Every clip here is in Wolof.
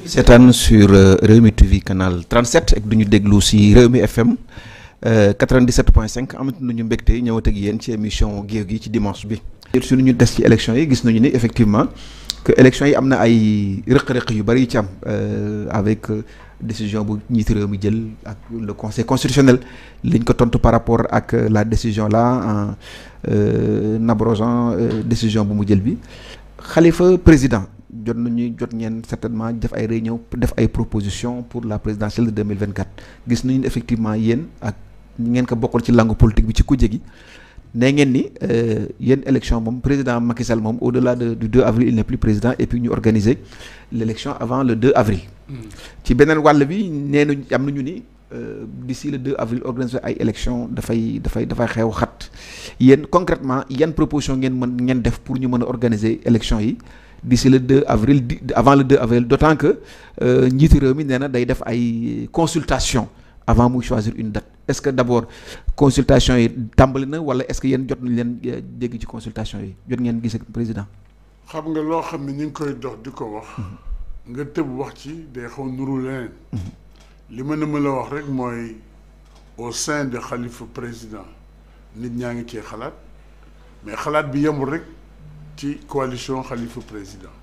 seetaan sur Rewmi TV canal 37 ak duñu déglu si Rewmi FM 97.5 amati nañu mbégte ñëwaat ak yéen ci émission géew gi ci dimanche bi. su ñu des ci élection yi gis nañu ni effectivement que élection yi am na ay rëq-rëq yu bari yi ci am avec décision bu njiitu réew mi jël ak le conseil constitutionnel liñ ko tontu par rapport ak la décision là en abrogeant décision bu mu jël bi Khalifa président. jot ngeen certainement def ay réunion def ay propositions pour la présidentielle de 2024 gis nañu effectivement yéen ak ñi ngeen ko bokkal ci langue politique bi ci kujje gi nee ngeen ni yéen élection moom président Macky Sall moom au-delà du 2 avril il n'est plus président et puis ñu organiser l'élection avant le 2 avril. ci beneen wàll bi nee nañu am nañu ni d'ici le 2 avril organiser ay élection dafay xew xat yéen concrètement yan proposition ngeen def pour ñu mën a organiser élection yi. d'ici le 2 avril avant le 2 avril d'autant que njiitu réew mi nee na day def ay consultation avant muy choisir une date est-ce que d'abord consultation yi tàmbali na wala est-ce que yéen jot nañ leen dégg ci consultation yi jot ngeen gis ak président. xam nga loo xam ne ñu ngi koy dox di ko wax. nga tëb wax ci day xaw nuru leneen. li ma la wax rek mooy au sein de Khalifa président nit ñaa ngi cee xalaat mais xalaat bi yemul rek. ci coalition Khalifa président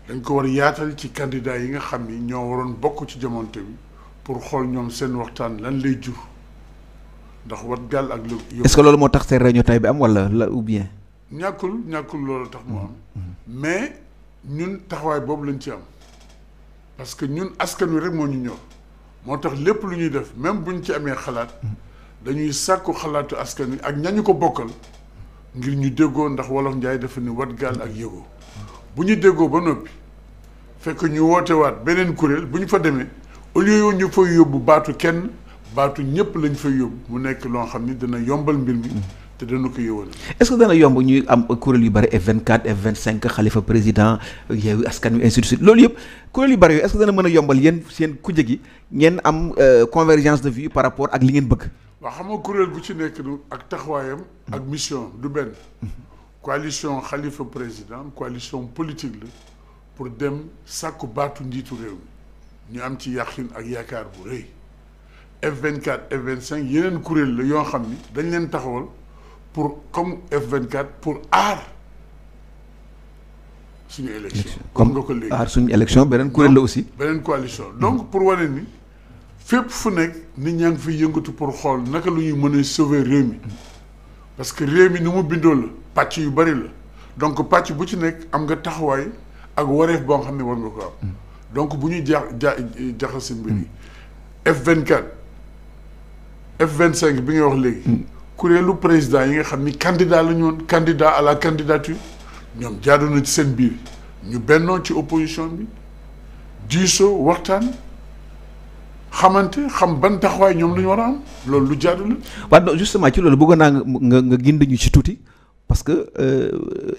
dañ ko war yaatal ci candidat yi nga xam ni ñoo waroon bokk ci jamonte bi pour xool ñoom seen waxtaan lan lay jur ndax wat gàll ak lu. est-ce que loolu moo tax seen réunion tey bi am wala la ou bien. ñàkkul loolu tax mu am. mais ñun taxawaay boobu lañ ci am parce que ñun askan wi rek moo ñu ñor moo tax lépp lu ñuy def même buñ ci amee xalaat dañuy sàkku xalaatu askan wi ak ñañu ko bokkal. ngir ñu déggoo ndax wolof njaay dafa ni wat gaal ak yëgoo bu ñu déggoo ba noppi fekk ñu woote waat beneen kuréel bu ñu fa demee au lieu ñu fay yóbbu baatu kenn baatu ñëpp lañ fay yóbbu mu nekk loo xam ni dana yombal mbir mi te dana ko yëwal. est-ce que dana yomb ñuy am kuréel yu bari F24 F25 Khalifa président Yewwi Askan Wi ainsi de suite loolu yëpp kuréel yu bari yooyu est-ce que dana mën a yombal yéen seen kujje gi ngeen am convergence de vue par rapport ak li ngeen bëgg. waaw xam nga kuréel bu ci nekk ak taxawaayam ak mission du benn coalition Khalifa président coalition politique la pour dem sàkku baatu njiitu réew mi ñu am ci yàqin ak yaakaar bu rëy F24 F25 yeneen kuréel la yoo xam ni dañ leen taxawal pour comme F24 pour aar suñu élection comme nga ko léegi aar suñu élection beneen kuréel la aussi beneen coalition donc pour wane ni fépp fu nekk nit ñaa ngi fiy yëngatu pour xool naka lu ñuy mën a sauver réew mi parce que réew mi ni mu bindoo la pàcc yu bari la donc pàcc bu ci nekk am nga taxawaay ak wareef boo xam ne war nga ko am donc bu ñuy jaxase mbir yi F24 F25 bi nga wax léegi kuréelu président yi nga xam ni candidat la ñu woon candidat à la candidature ñoom jaadu na ci seen biir ñu bennoo ci opposition bi diisoo waxtaan xamante xam ban taxawaay ñoom la ñu war a am loolu lu jaadu la. waaw justement ci loolu bëggoon naa nga gindi ñu ci tuuti parce que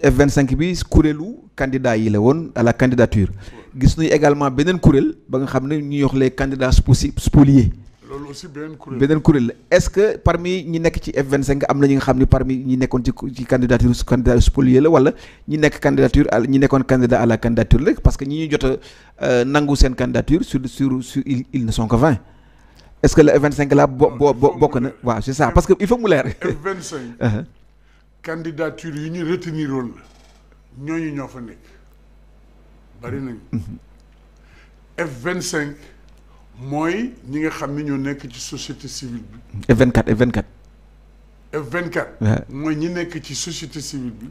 F25 bi kuréelu candidat yi la woon à la candidature gis nañu également beneen kuréel ba nga xam ne ñuy wax les candidats spoliés. loolu aussi beneen kuréel la est-ce que parmi ñi nekk ci F25 am na ñi nga xam ne parmi ñi nekkoon ci candidature spolié la wala ñi nekk ñi nekkoon candidat à la candidature la parce que ñi ñu jot a nangu seen candidature sur ils ne sont que 20 est-ce que le F25 là bokk na waaw c'est ça parce que il faut mu leer. F25 candidature yi ñu retenir woon la ñooñu ñoo fa nekk bari nañu F25 mooy ñi nga xam ne ñoo nekk ci société civile bi. F24. mooy ñi nekk ci société civile bi.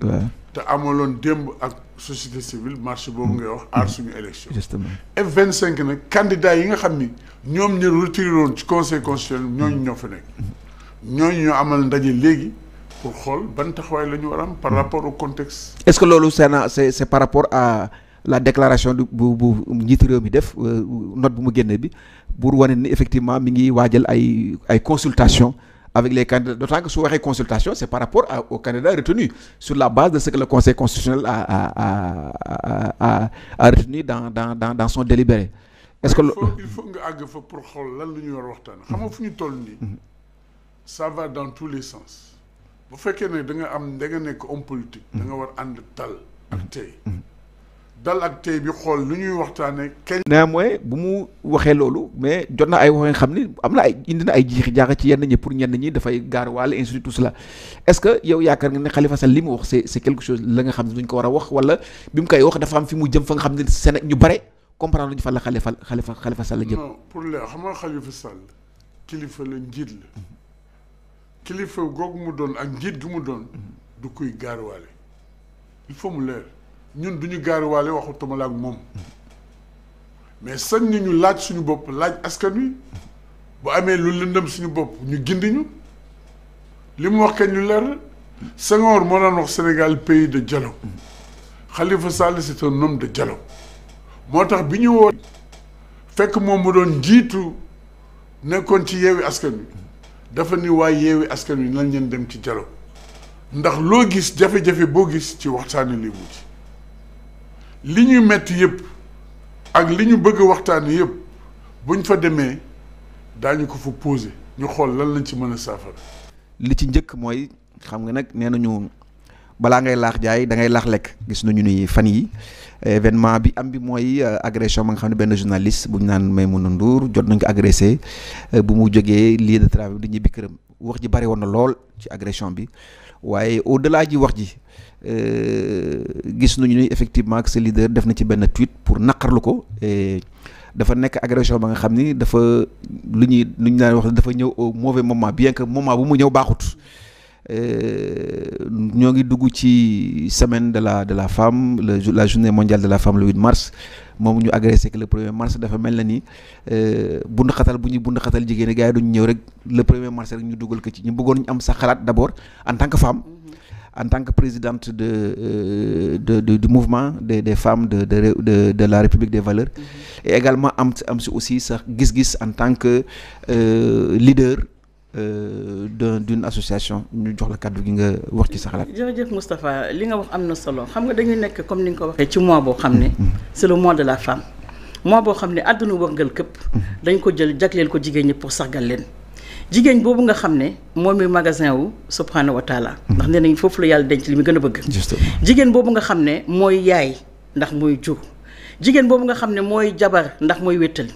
te amaloon démb ak société civile marché boobu ngay wax aar suñu élection. justement F25 nag candidat yi nga xam ni ñoom ñu retiré woon ci conseil constitutionnel ñooñu ñoo fa nekk. ñooñu ñoo amal ndaje léegi pour xool ban taxawaay la ñu war a am par rapport au contexte. est-ce que loolu c'est par rapport à. la déclaration bu njiitu réew mi def note bu mu génne bi pour wane ni effectivement mi ngi waajal ay consultation avec les candidats d'autant que su waxee consultation c'est par rapport aux candidats retenus sur la base de ce que le conseil constitutionnel a retenu dans son délibéré. Est-ce que il faut nga àgg fa pour xool lan la ñu war a waxtaan xam nga fu ñu toll nii ça va dans tous les sens bu fekkee ne da nga nekk homme politique da nga war ànd dal ak tey dal ak tey bi xool lu ñuy waxtaanee kenn mooy bu mu waxee loolu mais jot na ay wax nga xam ni am na ay indi na ay jiixi jaaxa ci yenn ñi pour ñenn ñi dafay gaar waale ainsi tout cela est-ce que yow yaakaar nga ne Khalifa Sall li mu wax c'est quelque chose la nga xam ne duñ ko war a wax wala bi mu koy wax dafa am fi mu jëm fa nga xam ne Sénégal ñu bare comprendre luñu fa la Khalifa Sall jëm. non pour le xam nga Khalifa Sall kilifa la njiit la kilifa googu mu doon ak njiit gi mu doon du kuy gaar waale il faut mu leer ñun duñu gaaruwaale waxutuma la ak moom mais sañ ni ñu laaj suñu bopp laaj askan wi bu amee lu lëndëm suñu bopp ñu gindi ñu li mu wax kañ ñu leer la Senghor moo daan wax Sénégal pays de dialogue Khalifa Sall c'est un homme de dialogue moo tax bi ñu woo fekk moom mu doon jiitu nekkoon ci yeewi askan wi dafa ni waa yeewi askan wi nañ leen dem ci dialogue ndax loo gis jafe-jafe boo gis ci waxtaani li wuti li ñu metti yëpp ak li ñu bëgg waxtaan yëpp buñ fa demee daañu ko fa poser ñu xool lan lañ ci mën a saafara. li ci njëkk mooy xam nga nag nee nañu balaa ngay laax jaay da ngay laax lekk gis nañu ni fan yi événement bi am bi mooy agression ba nga xam ne benn journaliste bu ñu naan Maimouna Ndour jot nañ ko agressé bu mu jógee lieu de travail di ñibbi këram wax ji bari woon na lool ci agression bi waaye au delà ji wax ji. gis nañu ni effectivement que ce leader def na ci benn tweet pour naqarlu ko dafa nekk agression ba nga xam ni dafa lu ñu daan wax dafa ñëw au mauvais moment bien que moment bu mu ñëw baaxut ñoo ngi dugg ci semaine de la femme la journée mondiale de la femme le 8 mars moom ñu agressé que le 1er mars dafa mel na ni bund xatal bu ñuy bund xatal jigéen ñi gars yi duñu ñëw rek le 1er mars rek ñu dugal ko ci ñu bëggoon ñu am sa xalaat d'abord en tant que femme. En tant que présidente du mouvement des femmes de la République des valeurs et également am si aussi sa gis-gis en tant que leader d'une association ñu jox la kàddu gi nga wax ci sa xalaat. jërëjëf Moustapha li nga wax am na solo xam nga dañuy nekk comme ni nga ko waxee ci mois boo xam ne c'est le mois de la femme mois boo xam ne àdduna wërngal këpp dañ ko jël jagleel ko jigéen ñi pour sargal leen jigéen boobu nga xam ne moom mi magasin wu subhanahu wa taala ndax nee nañ foofu la yàlla denc li mu gën a bëgg jigéen boobu nga xam ne mooy yaay ndax mooy jur jigéen boobu nga xam ne mooy jabar ndax mooy wéttal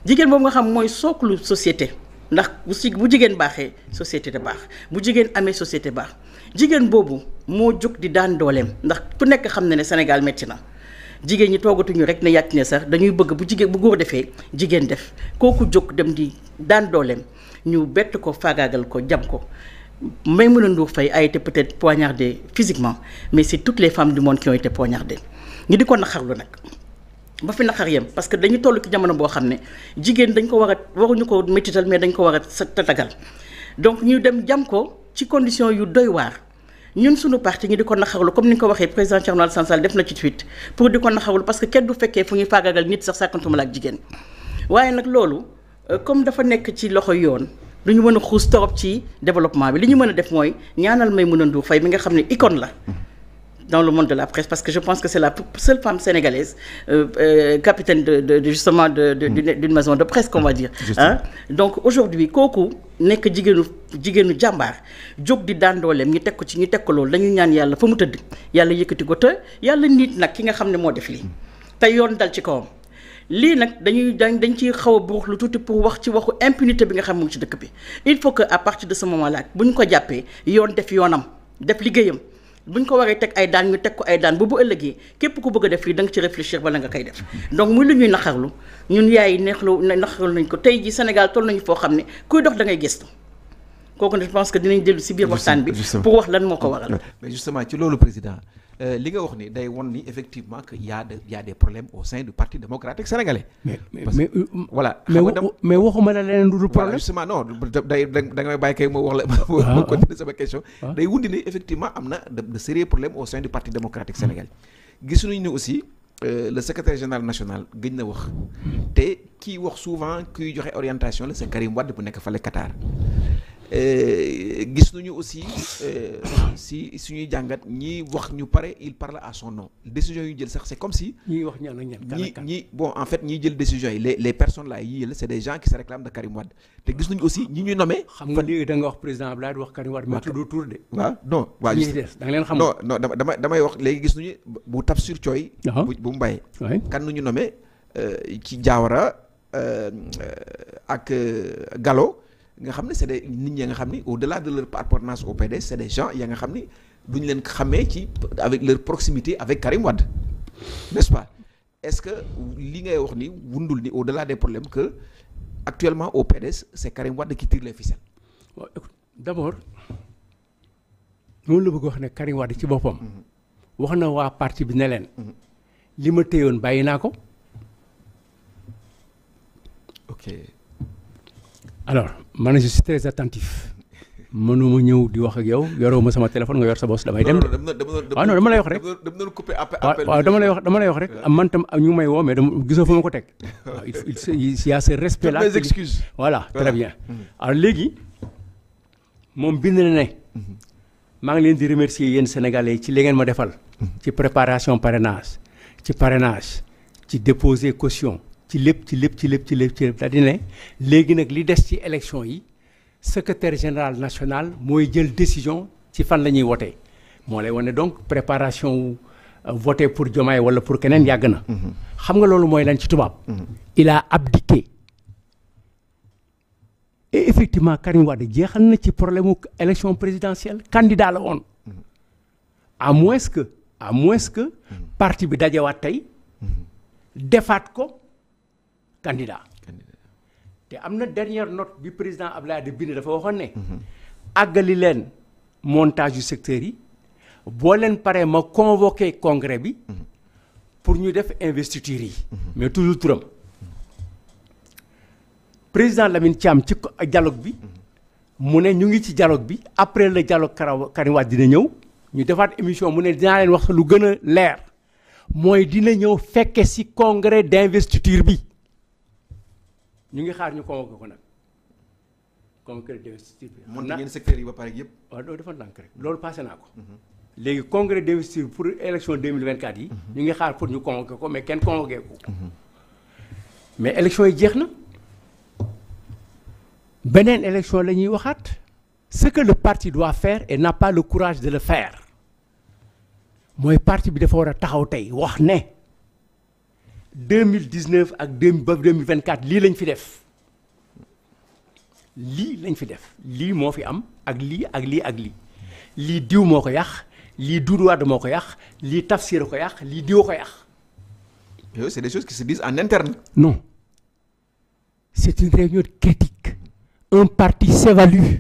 jigéen boobu nga xam mooy sooklu société ndax bu jigéen baaxee société da baax bu jigéen amee société baax jigéen boobu moo jóg di daan dooleem ndax ku nekk xam ne Sénégal métti na jigéen ñi toogatuñu rek ne yàcc ne sax dañuy bëgg bu góor defee jigéen def kooku jóg dem di daan dooleem ñu bett ko faagaagal ko jam ko Maimouna Ndour Faye a été peut-être poignardée physiquement mais c'est toutes les femmes du monde qui ont été poignardées ñu di ko naqarlu nag ba fi naqar yem parce que dañu toll ci jamono boo xam ne jigéen dañ ko war a waruñu ko métital mais dañ ko war a tatagal donc ñu dem jam ko ci condition yu doy waar ñun suñu parti ñu di ko naqarlu comme ni nga ko waxee président Thierno Alassane Sall def na ci tweet pour di ko naqarlu parce que kenn du fekkee fu ñuy faagaagal nit sax sàkkantuma la ak jigéen waaye nag loolu comme dafa nekk ci loxo yoon du ñu mën a xuus torop ci développement bi li ñu mën a def mooy ñaanal Maimouna Ndour Faye mi nga xam ne icône la dans le monde de la presse parce que je pense que c'est la seule femme sénégalaise capitaine justement d'une maison de presse qu'on va dire donc aujourd'hui kooku nekk jigéenu jàmbaar jóg di daan dooleem ñu teg ko loolu dañu ñaan yàlla fa mu tëdd yàlla yëkkati ko te yàlla nit nag ki nga xam ne moo def lii te yoon dal ci kawam lii nag dañ ciy xaw a buux lu tuuti pour wax ci waxu impunité bi nga xam mu ngi ci dëkk bi il faut que à partir de ce moment là bu ñu ko jàppee yoon def yoonam def liggéeyam bu ñu ko waree teg ay daan ñu teg ko ay daan bu ëllëgee képp ku bëgg a def lii da nga ci réfléchir bala nga koy def donc muy lu ñuy naqarlu ñun yaay naqarlu nañ ko tey ji Sénégal toll nañu foo xam ne kuy dox da ngay gëstu kooku je pense que dinañ dellu si biir waxtaan bi pour wax lan moo ko waral. mais justement ci loolu président li nga wax ni day won ni effectivement que y a des problèmes au sein du Parti démocratique sénégalais. voilà. mais waxuma la leneen du problème. justement non da nga may bàyyi kay ma wax la ma continuer sama question. day wundi ni effectivement am na de sérieux problèmes au sein du Parti démocratique sénégalais. gis nañu ne aussi le secrétaire général national gëj na wax te kii wax souvent kuy joxe orientation la c'est Karim Wade bu nekk fale Qatar. gis nañu aussi si suñuy jàngat ñi wax ñu pare il parle à son nom décision yu jël sax c'est comme si. ñi wax ñaan ak ñan ñi bon en fait ñi jël décision yi les personnes là yi jël c'est des gens qui se réclament de Karim Wade te gis nañu aussi ñi ñu nommé. xam nga léegi da nga wax président Abdoulaye wax Karim Wade mais tudd tur de. waaw non waaw ñi des da nga leen xam. non damay wax léegi gis nañu bu Tafsir Thioye. bu Mbaye. kan nañu nommé ci Diawara ak Gallo. nga xam ne c'est des nit ñi nga xam ni au-delà de leur appartenance au PDS c'est des gens ya nga xam ni duñu leen xamee ci avec leur proximité avec Karim Wade n'est-ce pas est-ce que li ngay wax ni wundul ni au-delà des problèmes que actuellement au PDS c'est Karim Wade qui tire les ficelles. waaw écoute d'abord loolu la bëgg wax ne Karim Wade ci boppam. wax na waa parti bi ne leen. li ma téyoon bàyyi naa ko. ok. alors man je suis très attentif mënuma ñëw di wax ak yow yoroo ma sama téléphone nga yor sa boss damay dem de waaw non dama lay wax rek waaw dama lay wax rek man tam ñu may woo mais dama gisoo fa ma ko teg waaw il y a ce respect là. mes excuses. voilà très bien alors léegi moom bind na ne maa ngi leen di remercier yéen sénégalais ci li ngeen ma defal ci préparation parrainage ci déposer caution ci lépp daal di ne léegi nag li des ci élection yi secrétaire général national mooy jël décision ci fan la ñuy wotee moo lay wane donc préparation voter pour Diomaye wala pour keneen yàgg na. xam nga loolu mooy lan ci tubaab. il a abdiqué et effectivement Karim Wade jeexal na ci problème mu élection présidentielle candidat la woon à moins que parti bi dajewaat tey defaat ko. candidat te am na dernière note bi président Abdoulaye de bind dafa waxoon ne àggali leen montage yu secteur yi boo leen paree ma convoqué congrès bi pour ñu def investiture yi mais toujours turam président Lamine Thiam ci dialogue bi mu ne ñu ngi ci dialogue bi après le dialogue Karim Wade dina ñëw ñu defaat émission mu ne dinaa leen wax lu gën a leer mooy dina ñëw fekke ci congrès d'investiture bi ñu ngi xaar ñu convoqué ko nag congrès d'investiture bi. mën na ngeen secteur yi ba pare yëpp. waaw loolu dafa ndànk rek loolu passé naa ko. léegi congrès d'investiture pour élection 2024 yi. ñu ngi xaar pour ñu convoqué ko mais kenn convoqué ko. mais élection yi jeex na beneen élection la ñuy waxaat ce que le parti doit faire et n'a pas le courage de le faire mooy parti bi dafa war a taxaw tey wax ne. 2019 ak 2024 lii lañ fi def lii moo fi am ak lii diw moo ko yàq lii Doudou Wade moo ko yàq lii Tafsir ko yàq lii diw ko yàq. c'est des choses qui se disent en interne. non c'est une réunion critique un parti s'évalue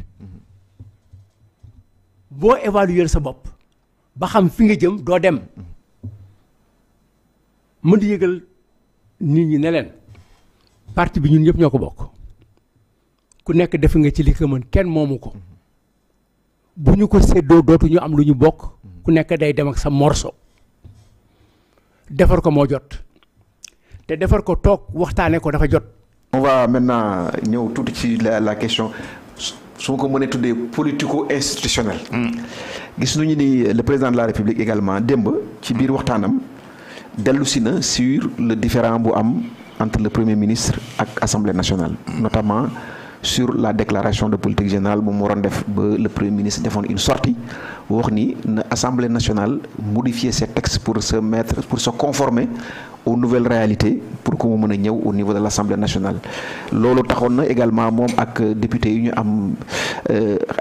boo évaluer sa bopp ba xam fi nga jëm doo dem mën di yëgal. nit ñi ne leen parti bi ñun ñëpp ñoo ko bokk ku nekk def nga ci li ko mën kenn moomu ko bu ñu ko séddoo dootuñu am lu ñu bokk ku nekk day dem ak sa morceau defar ko moo jot te defar ko toog waxtaane ko dafa jot. on va maintenant ñëw tuuti ci la question su ma ko mënee tuddee politico-institutionnel. gis nañu ni le président de la République également démb ci biir waxtaanam. dellusi na sur le différend bu am entre le premier ministre ak assemblée nationale notamment sur la déclaration de politique générale bu mu waroon def ba le premier ministre defoon une sortie wax ni na assemblée nationale modifier ses textes pour se conformer aux nouvelles réalités pour que mu mën a ñëw au niveau de l'assemblée nationale loolu taxoon na également moom ak député yu ñu am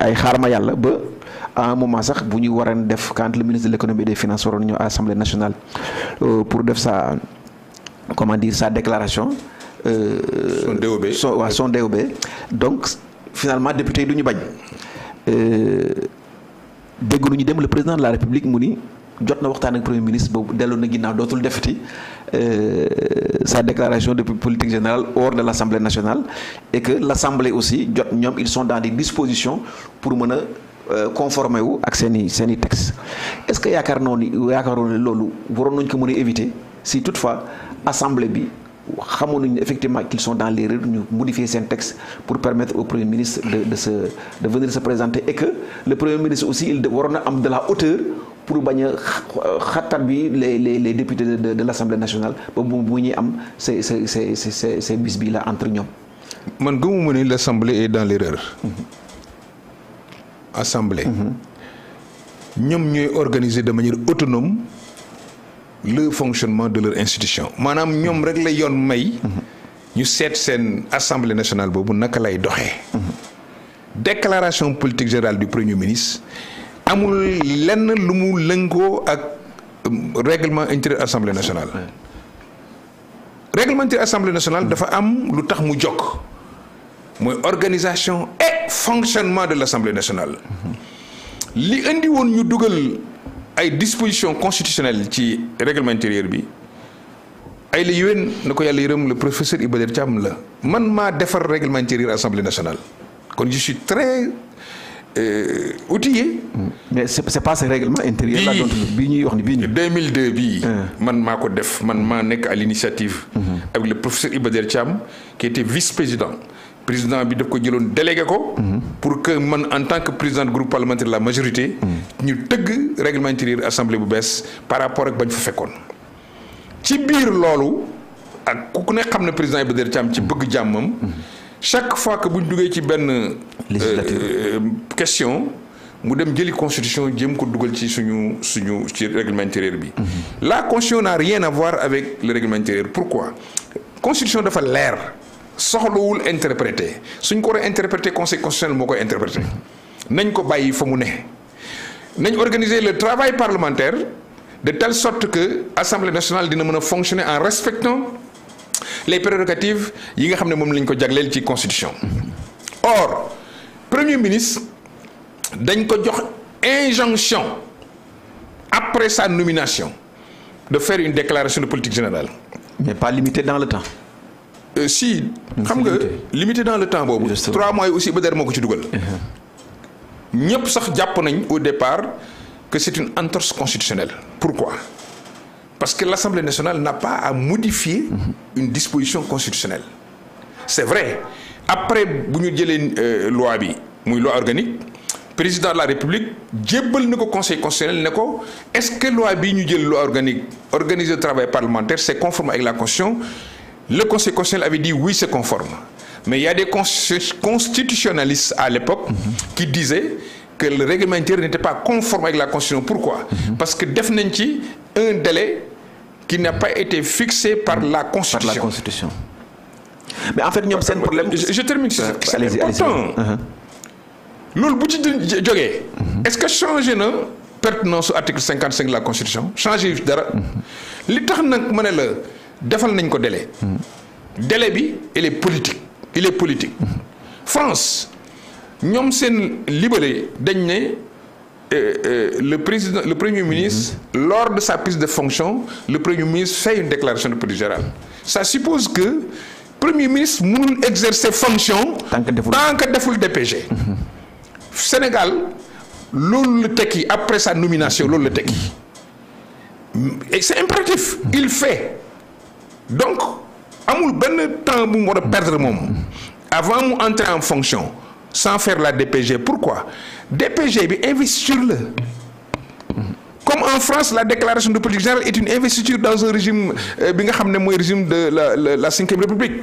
ay xaarma yàlla ba à un moment sax bu ñu waroon def quand le ministre de l'économie et des finances waroon ñëw à l'Assemblée nationale pour def sa déclaration. son DOB donc finalement député yi du ñu bañ dégg nañu dem le président de la République mu ni jot na waxtaan ak premier ministre boobu delloo na ginnaaw dootul defati sa déclaration de politique générale hors de l'Assemblée nationale et que l'Assemblée aussi jot ñoom ils sont dans des dispositions pour mën a conformer wu ak seen i texte est-ce que yaakaaroon ne loolu waroon nañu ko mën a éviter si toutefois assemblée bi xamoon nañu effectivement qu'ils sont dans l'erreur ñu modifier seen texte pour permettre au Premier ministre de venir se présenter et que le Premier ministre aussi il waroon a am de la hauteur pour bañ a xattat bi les députés de l'Assemblée nationale ba bu ñuy am ces bis bi là entre ñoom. man gëmuma ni l'Assemblée est dans l'erreur. Assemblée. ñoom ñooy organiser de manière autonome le fonctionnement de leur institution maanaam ñoom rek la yoon may. ñu seet seen assemblée nationale boobu naka lay doxee. déclaration politique générale du premier ministre amul lenn lu mu lëngoo ak règlement intérieur assemblée nationale. règlement intérieur assemblée nationale dafa am lu tax mu jokk mooy organisation et fonctionnement de l'assemblée nationale. li indi woon ñu dugal ay dispositions constitutionnelles ci règlement intérieur bi ay la yéwén na ko yàlla yërëm le professeur Iba Der Thiam la man maa defar règlement intérieur assemblée nationale kon je suis très outillé. mais c'est pas ce règlement intérieur là donc bii ñuy wax ni bii 2002 bii. man maa ko def man maa nekk à l'initiative. avec le professeur Iba Der Thiam qui était vice-président. président bi daf ko jëloon délégué ko. pour que man en tant que président du groupe parlementaire de la majorité. ñu tëgg règlement intérieur assemblée bu bees par rapport ak bañ fa fekkoon. ci biir loolu ak ku ne xam ne président Iba Der Thiam ci bëgg jàmmam. chaque fois que bu ñu duggee ci benn. question mu dem jëli constitution jéem ko dugal ci suñu ci règlement intérieur bi. la constitution n'a rien à voir avec le règlement intérieur pourquoi constitution dafa leer. soxlawul interpréter suñ ko war a interpréter conseil constitutionnel moo koy interpréter nañ ko bàyyi fa mu ne nañ organiser le travail parlementaire de telle sorte que assemblée nationale dina mën a fonctionner en respectant les prérogatives yi nga xam ne moom lañ ko jagleel ci constitution. or premier ministre dañ ko jox injonction après sa nomination de faire une déclaration de politique générale. mais pas limité dans le temps. si xam nga limité dans le temps boobu 3 mois yi aussi ba der moo ko ci dugal ñëpp sax jàpp nañ au départ que c'est une entorse constitutionnelle. Pourquoi? Parce que l'Assemblée nationale n'a pas à modifier une disposition constitutionnelle. C'est vrai après bu ñu jëlee loi bi muy loi organique président de la République jébbal na ko conseil constitutionnel ne ko est-ce que loi bi ñu jël loi organique organiser le travail parlementaire c'est conforme avec la Constitution. Le Conseil constitutionnel avait dit oui, c'est conforme. Mais il y a des constitutionnalistes à l'époque qui disaient que le règlement intérieur n'était pas conforme avec la Constitution. Pourquoi? Parce que def nañ ci un délai qui n'a pas été fixé par la Constitution. Par la Constitution. Mais en fait ñoom seen problème. Je termine sur ça. C'est important. loolu bu ci jógee. Est-ce que changé na pertinence su article 55 de la Constitution? Changé dara. li tax nag ma ne la. defal nañ ko délai. délai bi il est politique. France ñoom seen libellé dañ ne le premier ministre. lors de sa prise de fonction le premier ministre fait une déclaration de politique générale. ça suppose que premier ministre mënul exercer fonction. tant que deful DPG. Sénégal loolu la tekki après sa nomination loolu la tekki et c'est impératif. il fait. donc amul benn temps bu mu war a perdre moom avant mu entrer en fonction sans faire la DPG. Pourquoi? DPG bi investiture la comme en France la déclaration de politique générale est une investiture dans un régime bi nga xam ne mooy régime de la cinquième république.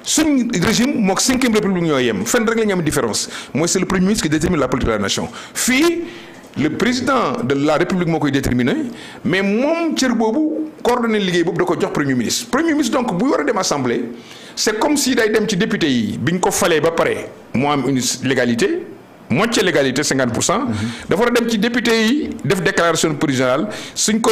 suñ régime mook cinquième république ñoo yem fenn rek la ñu am différence mooy c'est le premier ministre qui détermine la politique de la nation. fii le président de la république moo koy déterminer mais moom cër boobu coordonner liggéey boobu da ko jox premier ministre donc bu war a dem assemblée c'est comme si day dem ci député yi bi ñu ko falee ba pare moo am une légalité moitié légalité 50%. dafa war a dem ci député yi def déclaration de politique générale suñ ko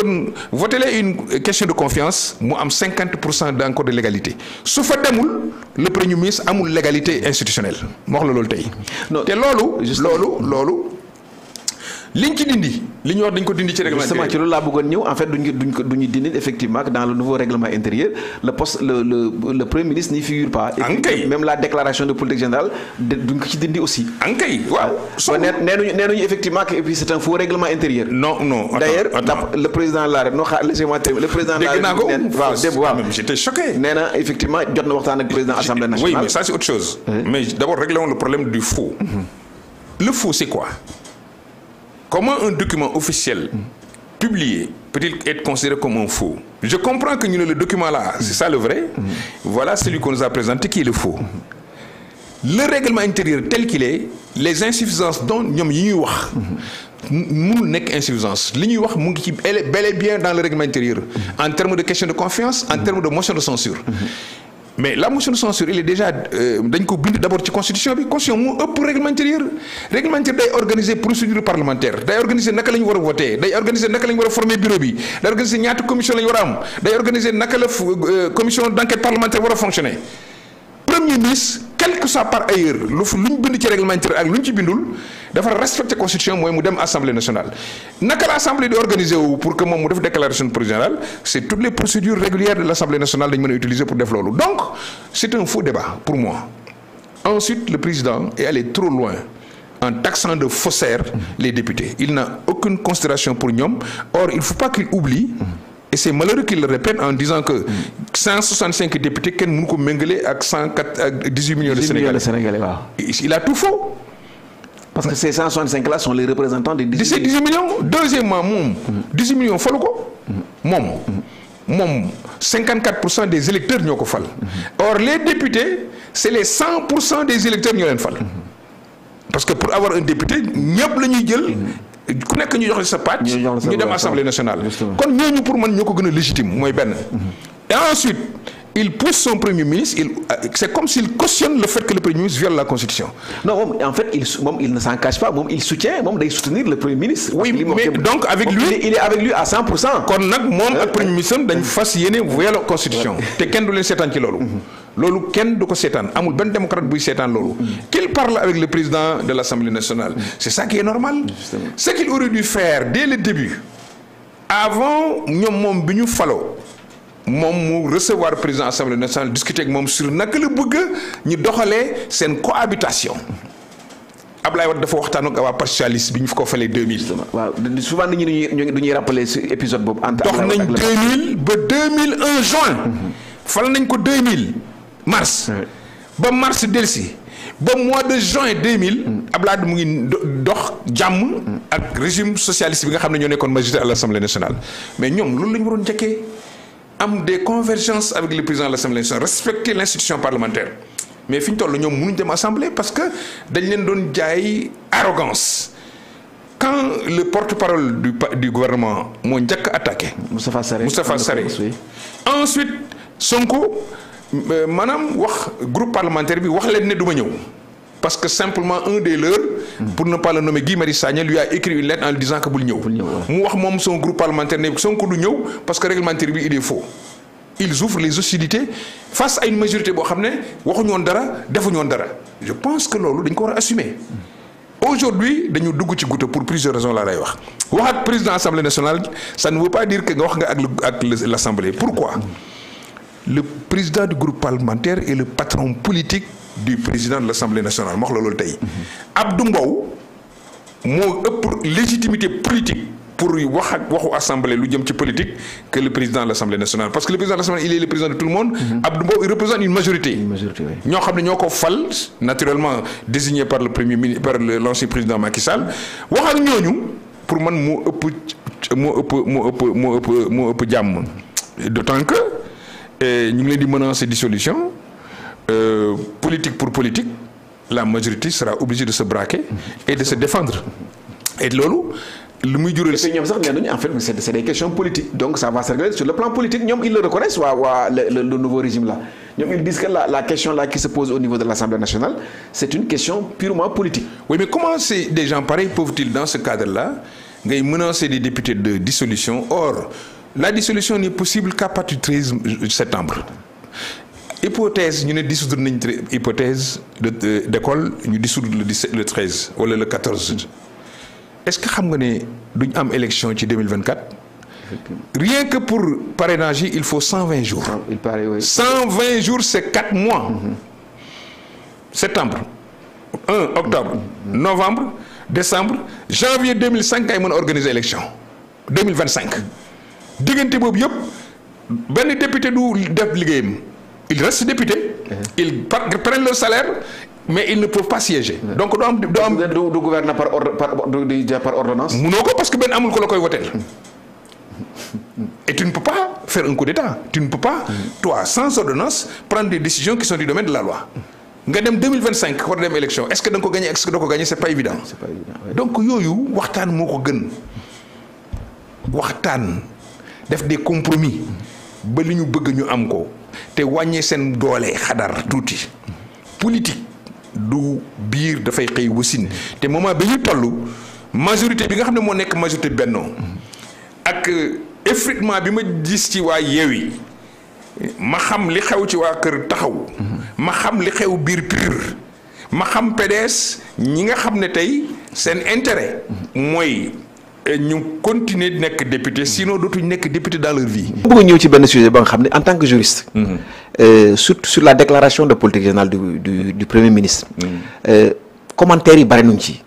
voté une question de confiance mu am 50% d'encore de légalité su fa demul le premier ministre amul légalité institutionnelle moo wax la loolu tey. te loolu liñ ci dindi li ñu wax dañ ko dindi ci règlement intérieur. Justement ci loolu laa bëggoon ñëw en fait duñu dindi effectivement que dans le nouveau règlement intérieur le premier ministre n'y figure pas. Et même la déclaration de politique générale duñ ko ci dindi aussi. ankay waaw. nee nañu effectivement que et puis c'est un faux règlement intérieur. non. D'ailleurs le président de la République le président de la République waaw j'étais choqué. nee na effectivement jot na waxtaan ak président assemblée nationale. oui mais ça c'est autre chose. mais d'abord réglons le problème du faux. Le faux c'est quoi? Comment un document officiel publié peut-il être considéré comme un faux? Je comprends que le document là, c'est ça le vrai. Voilà celui qu'on nous a présenté qui est le faux. Le règlement intérieur tel qu'il est, les insuffisances dont ñoom yi ñuy wax mënul nekk insuffisance li ñuy wax mu ngi ci bel et bien dans le règlement intérieur en termes de question de confiance, en termes de motion de censure. Mais la motion de censure il est déjà dañ ko bind d'abord ci constitution bi constitution moo ëpp règlement intérieur day organiser procédure parlementaire day organiser naka la ñu war a voter day organiser naka la ñu war a former bureau bi day organiser ñaata commission la ñu war a am day organiser naka la commission d'enquête parlementaire war a fonctionner. Premier ministre quel que soit par ailleurs lu ñu bind ci règlement intérieur ak lu ñu ci bindul dafa respecter constitution mooy mu dem assemblée nationale naka la assemblée di organiser wu pour que moom mu def déclaration de politique générale c'est toutes les procédures régulières de l'assemblée nationale dañu mën a utiliser pour def loolu donc c'est un faux débat pour moi. Ensuite le président est allé trop loin en taxant de faussaires les députés. Il n'a aucune considération pour ñoom. Or il faut pas qu'il oublie et c'est malheureux qu'il le répète en disant que 165 députés kenn mënu ko méngale ak 18 millions de Sénégalais. Waaw. Il a tout faux. Parce que ces 165 là sont les représentants des 18 millions. Deuxièmement moom 18 millions falu ko moom 54% des électeurs ñoo ko fal. Or les députés c'est les 100% des électeurs ñoo leen fal. Parce que pour avoir un député ñëpp la ñuy jël ku nekk ñu jox sa pàcc ñu dem assemblée nationale. kon ñooñu pour man ñoo ko gën a légitime mooy benn. Et ensuite il pousse son premier ministre c'est comme s'il cautionne le fait que le premier ministre viole la constitution. Non moom en fait il ne s'en cache pas moom il soutient moom day soutenir le premier ministre. Oui mais donc avec lui il est avec lui à 100%. kon nag moom ak premier ministre dañ fas yéene violer la constitution. te kenn du leen seetaan ci loolu. loolu kenn du ko seetaan amul benn démocrate buy seetaan loolu. qu'il parle avec le président de l'Assemblée nationale. C'est ça qui est normal. Justement. Ce qu'il aurait dû faire dès le début avant moom bi ñu faloo moom mu recevoir président de l'Assemblée nationale discuter ak moom sur naka la bëgg ñu doxalee seen cohabitation. Ablaye Wade dafa waxtaan ak waa parti socialiste bi ñu ko falee 2000. waaw souvent nit ñi duñuy rappeler ce épisode boobu. dox nañ 2000 ba 2001 juin. fal nañ ko 2000 mars. ba mars delsi ba mois de juin 2000. Ablaye Wade mu ngi dox jàmm. ak régime socialiste bi nga xam ne ñoo nekkoon majorité à l'Assemblée nationale. mais ñoom loolu la ñu waroon njëkkee am des convergences avec le président de l'Assemblée nationale respecter l'institution parlementaire. mais fi ñu toll ñoom mënuñ dem assemblée parce que dañ leen doon jaay arrogance quand le porte-parole du gouvernement moo njëkk attaqué. Moustapha Sarré ensuite Sonko maanaam wax groupe parlementaire bi wax leen ne du ma ñëw parce que simplement un des leurs pour ne pas le nommer Guy Marius Sagna lui a écrit une lettre en lui disant que bul ñëw mu wax moom son groupe parlementaire ne Sonko du ñëw parce que règlement intérieur bi il est faux. Ils ouvrent les hostilités face à une majorité boo xam ne waxuñu woon dara defuñu woon dara je pense que loolu dañ ko war a assumer. Aujourd'hui dañu dugg ci goutte pour plusieurs raisons laa lay wax ak président assemblée nationale ça ne veut pas dire que nga wax nga ak l'assemblée. Pourquoi? Le président du groupe parlementaire est le patron politique du président de l'assemblée nationale ma wax la loolu tey. Abdou Mbow moo ëpp légitimité politique pour wax ak waxu assemblée lu jëm ci politique que le président de l'Assemblée nationale parce que le président de l'Assemblée il est le président de tout le monde. Abdou Mbow il représente une majorité. ñoo xam ne ñoo ko fal naturellement désigné par le premier ministre par l'ancien président Macky Sall wax ak ñooñu pour man moo ëpp jàmm. D'autant que ñu ngi leen di menacer dissolution politique pour politique la majorité sera obligée de se braquer et de se défendre et loolu. lu muy jural si ñoom sax nee nañu en fait c'est des questions politiques donc ça va se régler sur le plan politique ñoom ils le reconnaissent le nouveau régime là ñoom ils disent que la question là qui se pose au niveau de l'Assemblée nationale c'est une question purement politique. Oui mais comment des gens pareils peuvent-ils dans ce cadre là ngay menacer des députés de dissolution or la dissolution n'est possible qu'à partir du 13 septembre. Hypothèse ñu ne dissoudre nañ hypothèse d'école ñu dissoudre le 13 wala le 14. est-ce que xam nga ne duñ am élection ci 2024. Rien que pour parrainage il faut 120 jours. Il paraît, oui. 120 jours c'est 4 mois. Septembre 1 octobre novembre décembre janvier 2005 ngay mën a organiser élection 2025 diggante boobu yëpp benn député du def liggéeyam il reste député. ils prennent leur salaire mais ils ne peuvent pas siéger. donc du am du gouverner par ordonnance. munoo ko parce que benn amul ko la koy woteel. Et tu ne peux pas faire un coup d'État. Tu ne peux pas, toi, sans ordonnance, prendre des décisions qui sont du domaine de la loi. Nga dem 2025 war dem élection est-ce que da nga ko gagner est-ce que da nga ko gagner c'est pas évident. C'est pas évident, oui. Donc yooyu waxtaan moo ko gën waxtaan def des compromis ba li ñu bëgg ñu am ko te wàññee seen doole xadar tuuti politique du biir dafay xëy wasin te moment bi ñu toll majorité bi nga xam ne moo nekk majorité Benno ak effritement bi ma gis ci waa Yewwi ma xam li xew ci waa Kër Taxaw ma xam li xew biir PUR ma xam PDS ñi nga xam ne tey seen intérêt mooy ñu continuer di nekk député sinon dootuñ nekk député dans leur vie. bëgg ñëw ci benn sujet ba nga xam ne en tant que juriste. surtout sur la déclaration de politique générale du premier ministre. commentaires yi bari nañ ci.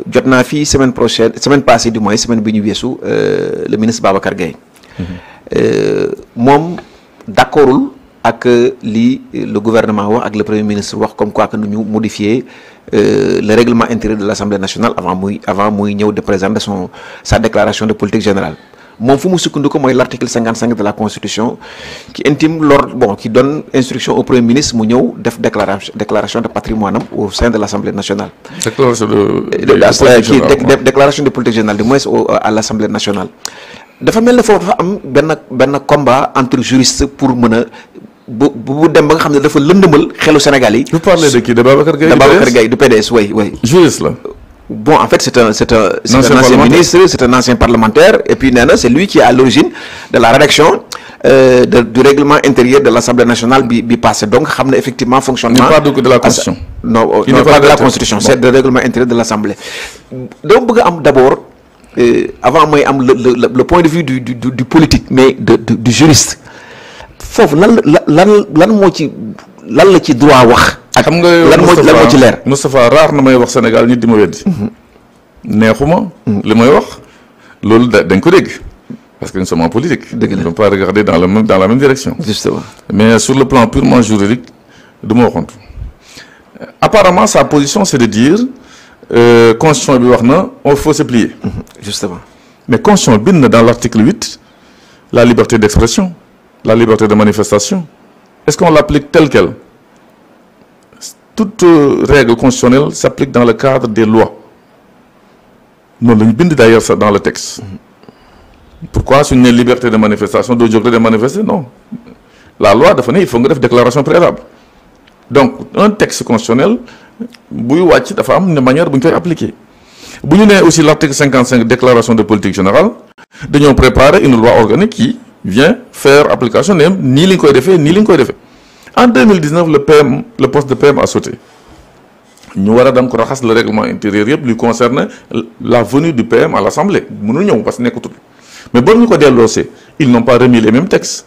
jot naa fii semaine passée du moins semaine bi ñu weesu le ministre Babacar Gueye. moom d'accordul ak li le gouvernement wax ak le premier ministre wax comme quoi que nu ñu modifier le règlement intérieur de l'Assemblée nationale avant muy ñëw de présenter sa déclaration de politique générale. moom fu mu sukkandiku mooy l'article 55 de la constitution qui intime qui donne instruction au premier ministre mu ñëw def déclaration de patrimoine am au sein de l'Assemblée nationale. Déclaration de politique générale du moins à l'Assemblée nationale. dafa mel ne foofu dafa am benn combat entre juristes pour mën a bu dem ba nga xam ne dafa lëndëmal xelu Sénégal yi. vous parlez de qui de Babacar Gueye. de Babacar Gueye du PDS oui. juriste la. Bon, en fait, c'est un ancien ministre, c'est un ancien parlementaire, et puis c'est lui qui est à l'origine de la rédaction du règlement intérieur de l'Assemblée nationale bi passé. Donc, effectivement fonctionnement. Il n'est pas de la Constitution. Non, pas de la Constitution, c'est le règlement intérieur de l'Assemblée. Donc, d'abord, avant moi, le point de vue du politique, mais du juriste. Foofu lan moo ci lan la ci droit wax. xam nga lan moo ci leer. Moustapha raar na may wax Sénégal nit di ma weddi. neexuma. li may wax loolu dañ ko dégg. parce que nous sommes en politique. dëgg la on ne peut pas regarder dans la même direction. Justement. Mais sur le plan purement juridique du ma waxoon. Apparemment sa position c'est de dire constitution bi wax na il faut se plier. Justement. Mais constitution bind na dans l'article 8 la liberté d'expression, la liberté de manifestation. Est-ce qu'on l'applique telle quelle? Toute règle constitutionnelle s'applique dans le cadre des lois. Non, nous bind d'ailleurs ça dans le texte. Pourquoi c'est une liberté de manifestation, de manifester? Non. La loi dafa ne il faut nga def déclaration préalable. Donc un texte constitutionnel buy wàcc dafa am une manière bu ñu koy appliquer. Bu ñu nee aussi l'article 55 déclaration de politique générale dañoo préparer une loi organique qui vient faire application ne nii li ñu koy defee nii li ñu koy defee. En 2019 le poste de PM a sauté ñu war a dem ko raxas le règlement intérieur yëpp lui concerne la venue du PM à l'Assemblée mënul ñëw parce que nekkatul mais boo ñu ko delloosee ils n'ont pas remis les mêmes textes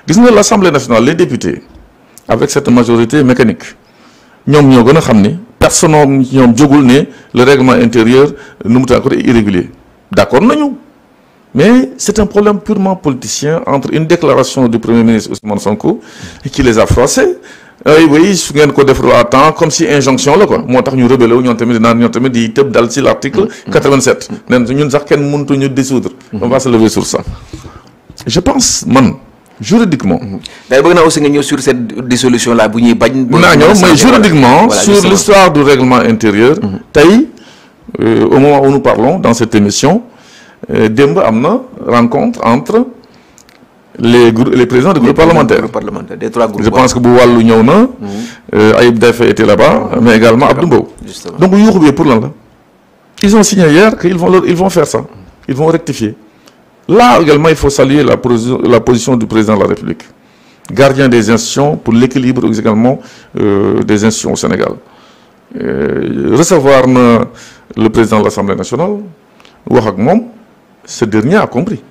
gis nga l'Assemblée nationale les députés avec cette majorité mécanique ñoom ñoo gën a xam ni personne ñoom jógul ne le règlement intérieur nu mu tànn irrégulier d'accord nañu. Mais c'est un problème purement politicien entre une déclaration du Premier ministre Ousmane Sonko qui les a froissés. Oui, su ngeen ko deful à temps comme si injonction la quoi moo tax ñu rebelle wu ñoom tamit di tëb dal ci l'article 87. nee na ñun sax kenn mënutu ñu dissoudre. On va se lever sur ça. Je pense juridiquement. day bëgg naa aussi nga ñëw sur cette dissolution là bu ñuy bañ. naa ñëw mais juridiquement sur l'histoire du règlement intérieur. tey au moment où nous parlons dans cette émission. démb am na rencontre entre les présidents des groupes parlementaires. Des trois groupes. Je pense que bu wàllu ñëw na. Ayib Daffé était là-bas mais également Abdou Mbow. Donc yuuxu bi pour lan la. Ils ont signé hier qu'ils vont faire ça. Ils vont rectifier. Là également il faut saluer la position du président de la République. Gardien des institutions pour l'équilibre également des institutions au Sénégal. recevoir le président de l'Assemblée nationale wax ak moom ce dernier a compris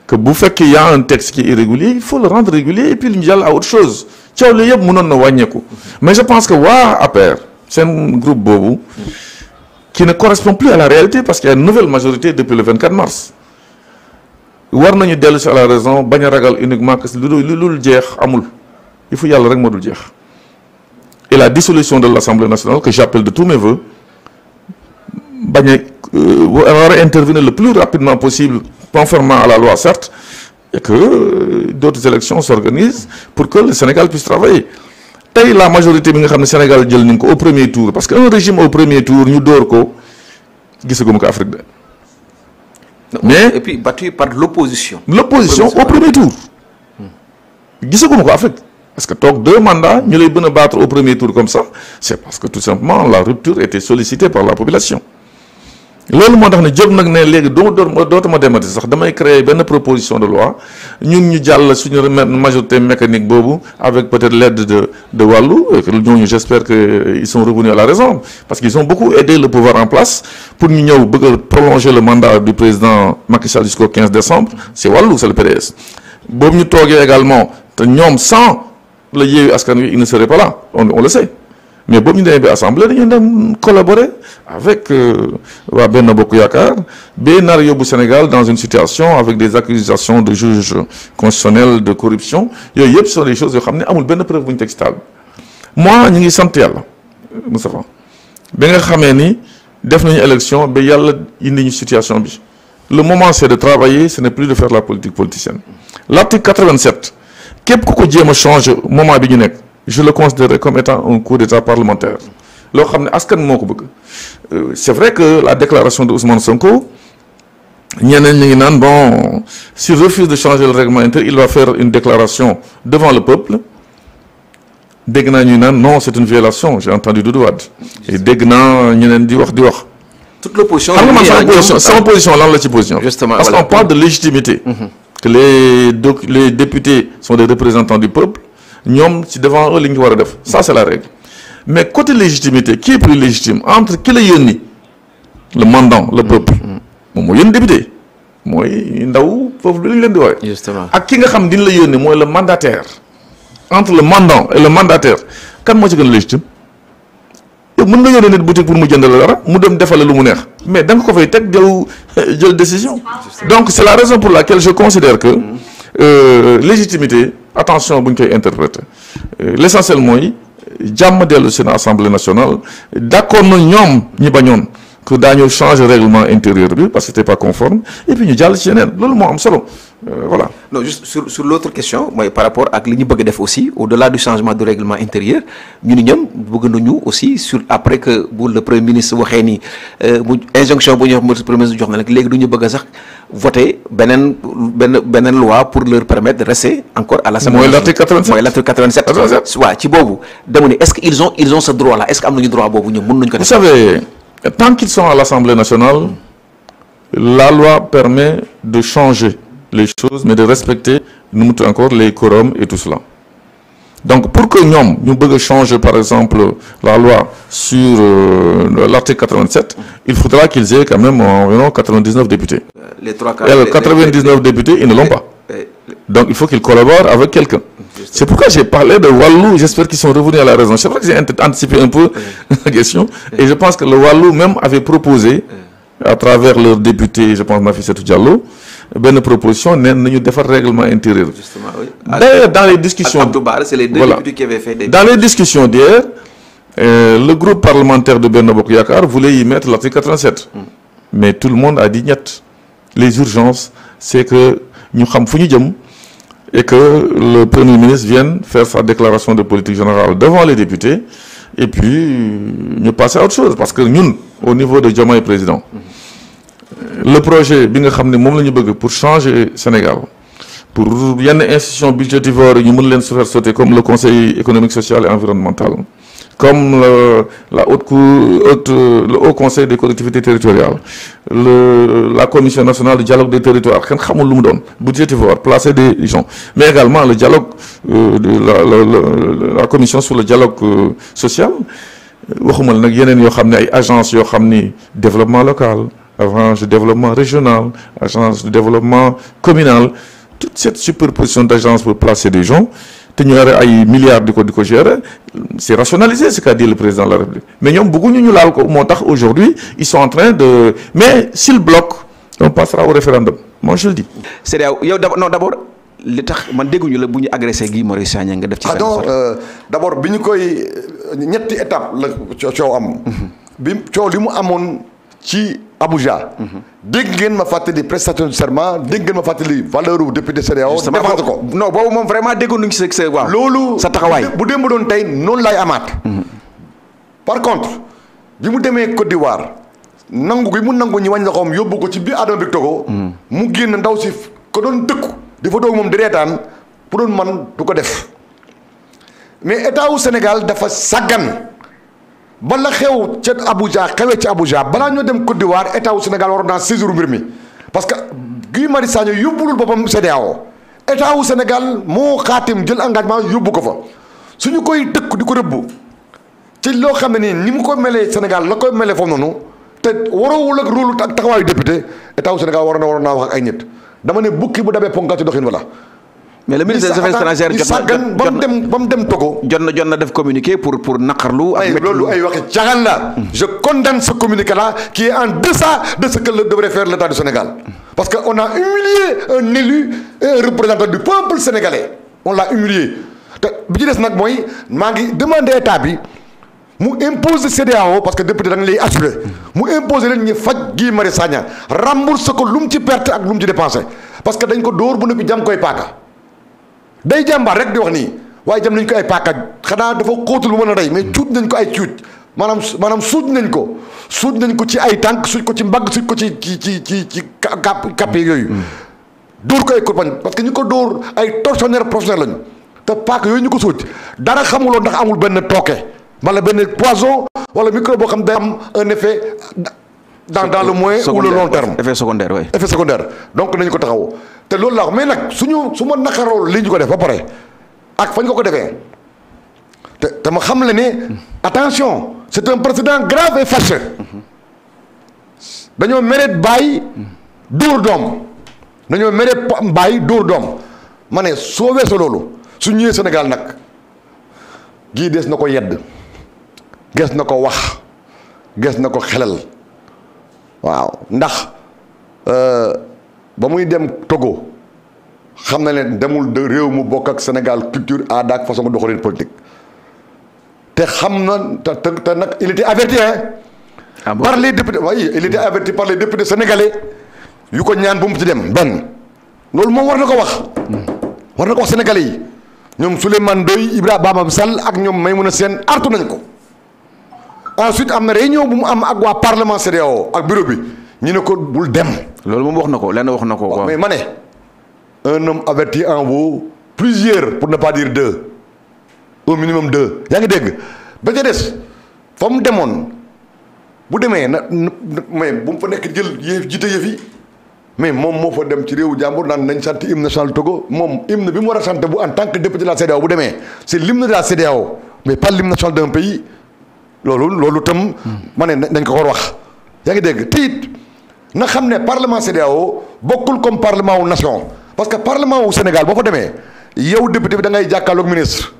que bu fekkee y a un texte qui est irrégulier il faut le rendre régulier et puis ñu jàll à autre chose coow li yëpp mënoon na wàññeeku mais je pense que waa APR seen groupe boobu qui ne correspond plus à la réalité parce qu'il y a une nouvelle majorité depuis le 24 mars war nañu dellu si à la raison bañ a ragal uniquement que lu dul jeex amul il faut yàlla rek moo dul jeex et la dissolution de l'Assemblée nationale que j'appelle de tous mes voeux bañ a intervenir le plus rapidement possible conformément à la loi certes et que d'autres élections s'organisent pour que le Sénégal puisse travailler tey la majorité bi nga xam ne Sénégal jël nañ ko au premier tour parce que un régime au premier tour ñu dóor ko gisaguma ko Afrique de mais et puis battu par l'opposition au premier tour gisaguma ko Afrique parce que toog 2 mandats ñu lay gën a battre au premier tour comme ça c'est parce que tout simplement la rupture était sollicitée par la population loolu moo tax ne jóg nag ne léegi dootuma demati sax damay créer benn proposition de loi ñun ñu jàll suñu majorité mécanique boobu avec peut-être l'aide de Wallu et que ñooñu j'espère que ils sont revenus à la raison parce qu'ils ont beaucoup aidé le pouvoir en place pour ñu ñëw bëgg a prolonger le mandat du président Macky Sall jusqu'au 15 décembre c'est Wallu c'est le PDS boobu ñu toogee également te ñoom sans le Yewwi Askan Wi il ne serait pas là on le sait mais boobu ñu demee ba assemblée dañu dem collaborer avec waa Benno Bokk Yaakaar ba nar yóbbu Sénégal dans une situation avec des accusations de juges constitutionnels de corruption yooyu yëpp sont des choses yoo xam ne amul benn preuve bu ñu teg ci table moi ñu ngi sant yàlla Moustapha ba nga xamee ni def nañu élection ba yàlla indi ñu situation bi le moment c'est de travailler ce n'est plus de faire la politique politicienne l'article 87 képp ku ko jéem a changer moment bi ñu nekk je le considère comme étant un coup d'état parlementaire loo xam ne askan moo ko bëgg c'est vrai que la déclaration de Ousmane Sonko ñeneen ñi ngi naan bon s'il refuse de changer le règlement intérieur il va faire une déclaration devant le peuple dégg naa ñuy naan non c'est une violation j'ai entendu Doudou Wade et dégg naa ñeneen di wax toute l'opposition xam nga man sama position lan la ci position justement parce qu'on parle de légitimité que les députés sont des représentants du peuple ñoom ci devant eux li ñu war a def ça c'est la règle mais côté légitimité qui est plus légitime entre ki la yónni le mandant le peuple moom moo yónni député mooy ndaw foofu bi lañ leen di woowee justement ak ki nga xam dina la yónni mooy le mandataire entre le mandant et le mandataire kan moo ci gën a légitime yow mën nga yónnee nit boutique pour mu jënd la dara mu dem defal lu mu neex mais da nga ko fay teg jël décision donc c'est la raison pour laquelle je considère que légitimité attention bu ñu koy interpréter l'essentiel mooy jàmm dellu si na Assemblée nationale d'accord na ñoom ñi bañoon que daañu changer règlement intérieur bi parce que c'était pas conforme et puis ñu jàll ci yeneen loolu moo am solo voilà. non juste sur l'autre question mooy par rapport ak li ñu bëgg def aussi au-delà du changement du règlement intérieur ñu ni ñoom bëgg nañu aussi sur après que bu le premier ministre waxee ni mu injonction bu ñu wax premier ministre jox na nag léegi du ñu bëgg a sax voter beneen loi pour leur permettre de rester encore à l'Assemblée. mooy l'article 87 mooy l'article 87. waaw ci boobu dama ni est-ce que ils ont ce droit là est-ce que am nañu droit boobu ñoom mën nañu ko def. vous savez tant qu'ils sont à l'Assemblée nationale la loi permet de changer les choses mais de respecter nu mu tudd encore les quorums et tout cela donc pour que ñoom ñu bëgg a changer par exemple la loi sur l'article 87 il faudra qu'ils aient quand même environ 99 députés. Les 3/4 et 99 députés ils ne l'ont pas donc il faut qu'ils collaborent avec quelqu'un. C'est pourquoi j'ai parlé de Wallu j'espère qu'ils sont revenus à la raison c'est vrai que j'ai anticipé un peu la question et je pense que le Wallu même avait proposé à travers leur député je pense Nafissatou Diallo benn proposition nee nañu defar règlement intérieur. Justement, oui. D'ailleurs dans les discussions Abdou Bara, c'est les deux députés qui avaient fait des... Dans les discussions d'hier le groupe parlementaire de Benno Bokk Yaakaar voulait y mettre l'article 87 mais tout le monde a dit ñett les urgences c'est que ñu xam fu ñu jëm et que le Premier ministre vienne faire sa déclaration de politique générale devant les députés et puis ñu passer à autre chose parce que ñun au niveau de Diomaye président le projet bi nga xam ne moom la ñu bëgg pour changer Sénégal pour yenn institutions budgétivores yi ñu mën leen se faire sauter comme le Conseil économique social et environnemental comme le Haut Conseil des collectivités territoriales la Commission nationale du dialogue des territoires kenn xamul lu mu doon budgétivore placer des gens mais également le dialogue la Commission sur le dialogue social waxuma la nag yeneen yoo xam ne ay agence yoo xam ni développement local agence de développement régional agence de développement communal toute cette superposition d'agences pour placer des gens te ñu yore ay milliards di ko gérer c'est rationalisé ce qu'a dit le président de la République mais ñoom bëgguñu ñu laal ko moo tax aujourd'hui ils sont en train de mais s'ils bloquent on passera au référendum moi je le dis. CEDEAO yow d'abord li tax man dégguñu la bu ñu agressé Guy Marius Sagna nga def ci. d'abord bi ñu koy ñetti étape la coow am. bi coow li mu amoon ci Abuja. dégg ngeen ma fàttali prestation de serment dégg ngeen ma fàttali valeur u député CEDEAO. défendre ko non boobu moom vraiment déggoon nañu ci sa waaw. loolu sa taxawaay bu démb doon tey noonu lay amaat. par contre bi mu demee Côte d'Ivoire nangu gi mu nangu ñi wàññi loxoom yóbbu ko ci biir Adama bi Togo. mu génn ndaw si ko doon dëkku. di fa doog moom di reetaan pour doon man du ko def mais état wu Sénégal dafa sàggan bala xew ca Abuja xewee ca Abuja balaa ñoo dem Côte d'Ivoire état wu Sénégal waroon naa saisir mbir mi parce que Guy Marius Sagna yóbbulul boppam CEDEAO état wu Sénégal moo xaatim jël engagement yóbbu ko fa suñu koy tëkk di ko rëbbu ci loo xam ne nii ni mu ko melee Sénégal la koy melee foofu noonu te waroowul ak rôle ak taxawaayu député état wu Sénégal waroon naa wax ak ay nit. dama ne bukki bu dabee ponka ci doxin wala. mais le ministre des affaires étrangères ba mu dem Togo. jot na def communiqué pour naqarlu. ay loolu ay waxi caaxaan la. je condamne ce communiqué là qui est en deçà de ce que devrait faire l'État du Sénégal. parce que on a humilié un élu un représentant du peuple sénégalais on l'a humilié te bi ci des nag mooy maa ngi demandé état bi. mu imposer CEDEAO parce que député da nga lay assuré mu imposer leen ñu faj Guy Marius Sagna rembourse ko lu mu ci perte ak lu mu ci dépensé parce que dañ ko dóor bu noppi jam koy paaka day jàmbaar rek di wax nii waaye jam nañ ko ay paaka xanaa dafa xóotul bu mën a rey mais cuut nañ ko ay cuut maanaam suuj nañ ko ci ay tànk suuj ko ci mbagg suuj ko ci kàpp yooyu dóor ko ay kurpañ parce que ñu ko dóor ay tortionnaire professionnel lañu te paaka yooyu ñu ko suuj dara xamuloo ndax amul benn tooke wala benn poison wala micro boo xam day am un effet dans le moyen ou le long terme. effet secondaire oui. effet secondaire donc nañu ko taxaw te loolu la wax mais nag su ma naqaroo li ñu ko def ba pare ak fañ ko defee te ma xam la ne attention c'est un précédent grave et fâcheux dañoo mérite bàyyi dóor doom dañoo mérite bàyyi dóor doom ma ne soo weesoo loolu su ñëwee Sénégal nag gii des na ko yedd ges na ko wax ges na ko xelal waaw ndax ba muy dem Togo xam na leen demul de réew mu bokk ak Sénégal culture aada ak façon doxalin politique te xam na te nag il était averti par les députés oui il était averti par les députés sénégalais yu ko ñaan bu mu ci dem benn loolu moom war na ko wax sénégalais yi ñoom Souleymane Ndoye Ibrahima Baba Sall ak ñoom Maïmouna Sène artu nañ ko ensuite am na réunion bu mu am ak waa parlement CEDEAO ak bureau bi ñu ne ko bul dem. loolu moom wax na ko lenn wax na ko. mais ma ne un homme averti en vaut plusieurs pour ne pas dire deux au minimum deux yaa ngi dégg ba ca des fa mu demoon bu demee mais bu mu fa nekk jël jiite yëf yi mais moom moo fa dem ci réewu jàmbur naan nañ sant hymne national Togo moom hymne bi mu war a sant bu en tant que député de la CEDEAO bu demee c'est l'hymne de la CEDEAO mais pas l'hymne national d'un pays loolu tam ma ne dañ ko war wax yaa ngi dégg tiit na xam ne parlement CEDEAO bokkul comme parlement wu nation parce que parlement wu Sénégal boo fa demee yow député bi da ngay jàkkaarloog ministre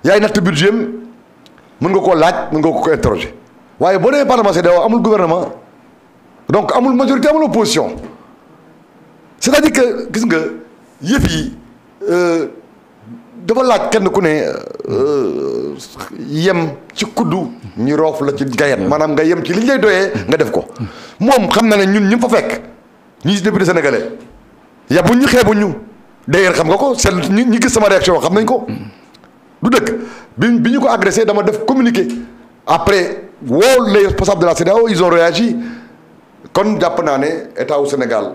yaay natt budget mën nga koo laaj mën nga ko interroger waaye boo demee parlement CEDEAO amul gouvernement donc amul majorité amul opposition c'est-à-dire que gis nga yëf yi dafa laaj kenn ku ne yem ci kuddu ñu roof la ci gayet maanaam nga yem ci li ñu lay doyee nga def ko moom xam na ne ñun ñu fa fekk ñi député sénégalais yabuñ ñu xeebuñ ñu d'ailleurs xam nga ko c'est ñi gis sama réaction xam nañ ko du dëkk bi ñu ko agressé dama def communiqué après woo les responsables de la CEDEAO ils ont réagi kon jàpp naa ne état wu Sénégal